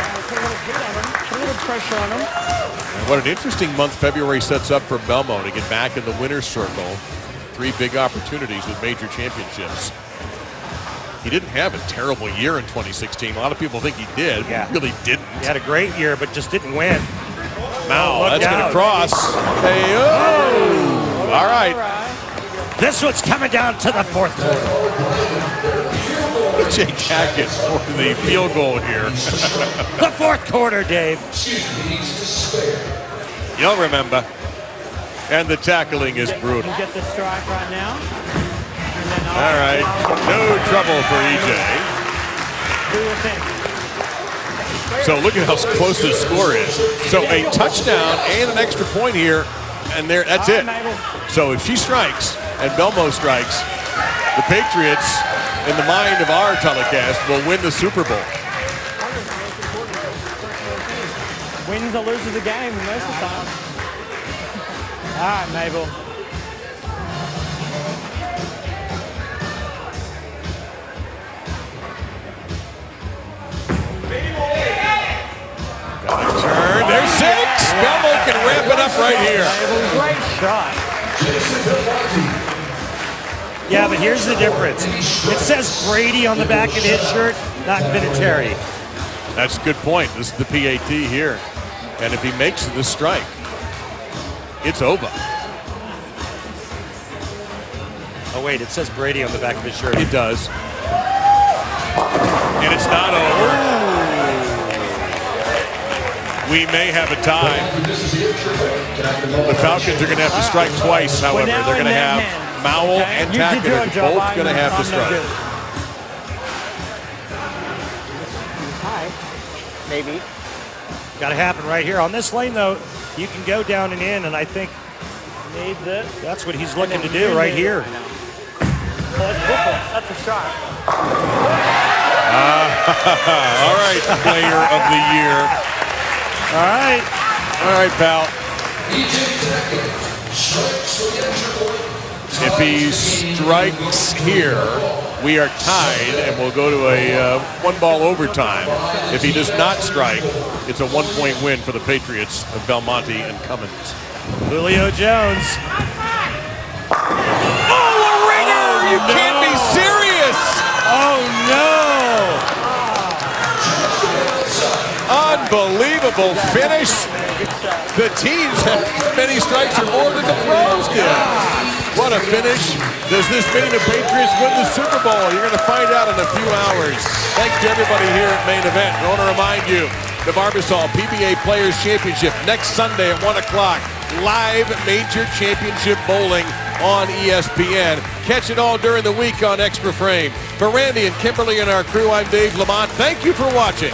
Put a little pressure on him. And what an interesting month February sets up for Belmo to get back in the winner's circle. 3 big opportunities with major championships. He didn't have a terrible year in 2016. A lot of people think he did. Yeah. He really didn't. He had a great year, but just didn't win. Mowl, that's going to cross. Hey, oh! All right. This one's coming down to the 4th quarter. Jake Tackett for the field goal here. The 4th quarter, Dave. You'll remember. And the tackling is brutal. You get the strike right now. All right. No trouble for EJ. Do your thing. So look at how close the score is. So a touchdown and an extra point here, and there. That's it. So if she strikes and Belmo strikes, the Patriots, in the mind of our telecast, will win the Super Bowl. Wins or loses a game most of the time. All right, Mabel. Got a turn. There's 6. Belmo can ramp it up right here. Great shot. Yeah, but here's the difference. It says Brady on the back of his shirt, not Vinatieri. That's a good point. This is the PAT here. And if he makes the strike, it's over. Oh, wait, it says Brady on the back of his shirt. It does. And it's not over. We may have a tie. The Falcons are going to have to strike twice, however. They're going to have Mowl and Tackett are both going to have to strike. Maybe. Got to happen right here. On this lane, though, you can go down and in, and I think needs it. That's what he's looking to do right here. That's a shot. All right, player of the year. All right. All right, pal. If he strikes here, we are tied, and we'll go to a 1-ball overtime. If he does not strike, it's a 1-point win for the Patriots of Belmonte and Cummins. Julio Jones. Oh, a ringer! You can't be serious! Oh, no! Unbelievable finish. The teams have many strikes or more than the pros did. What a finish. Does this mean the Patriots win the Super Bowl? You're going to find out in a few hours. Thanks to everybody here at Main Event. I want to remind you, the Barbasol PBA Players Championship next Sunday at 1 o'clock. Live Major Championship Bowling on ESPN. Catch it all during the week on Extra Frame. For Randy and Kimberly and our crew, I'm Dave Lamont. Thank you for watching.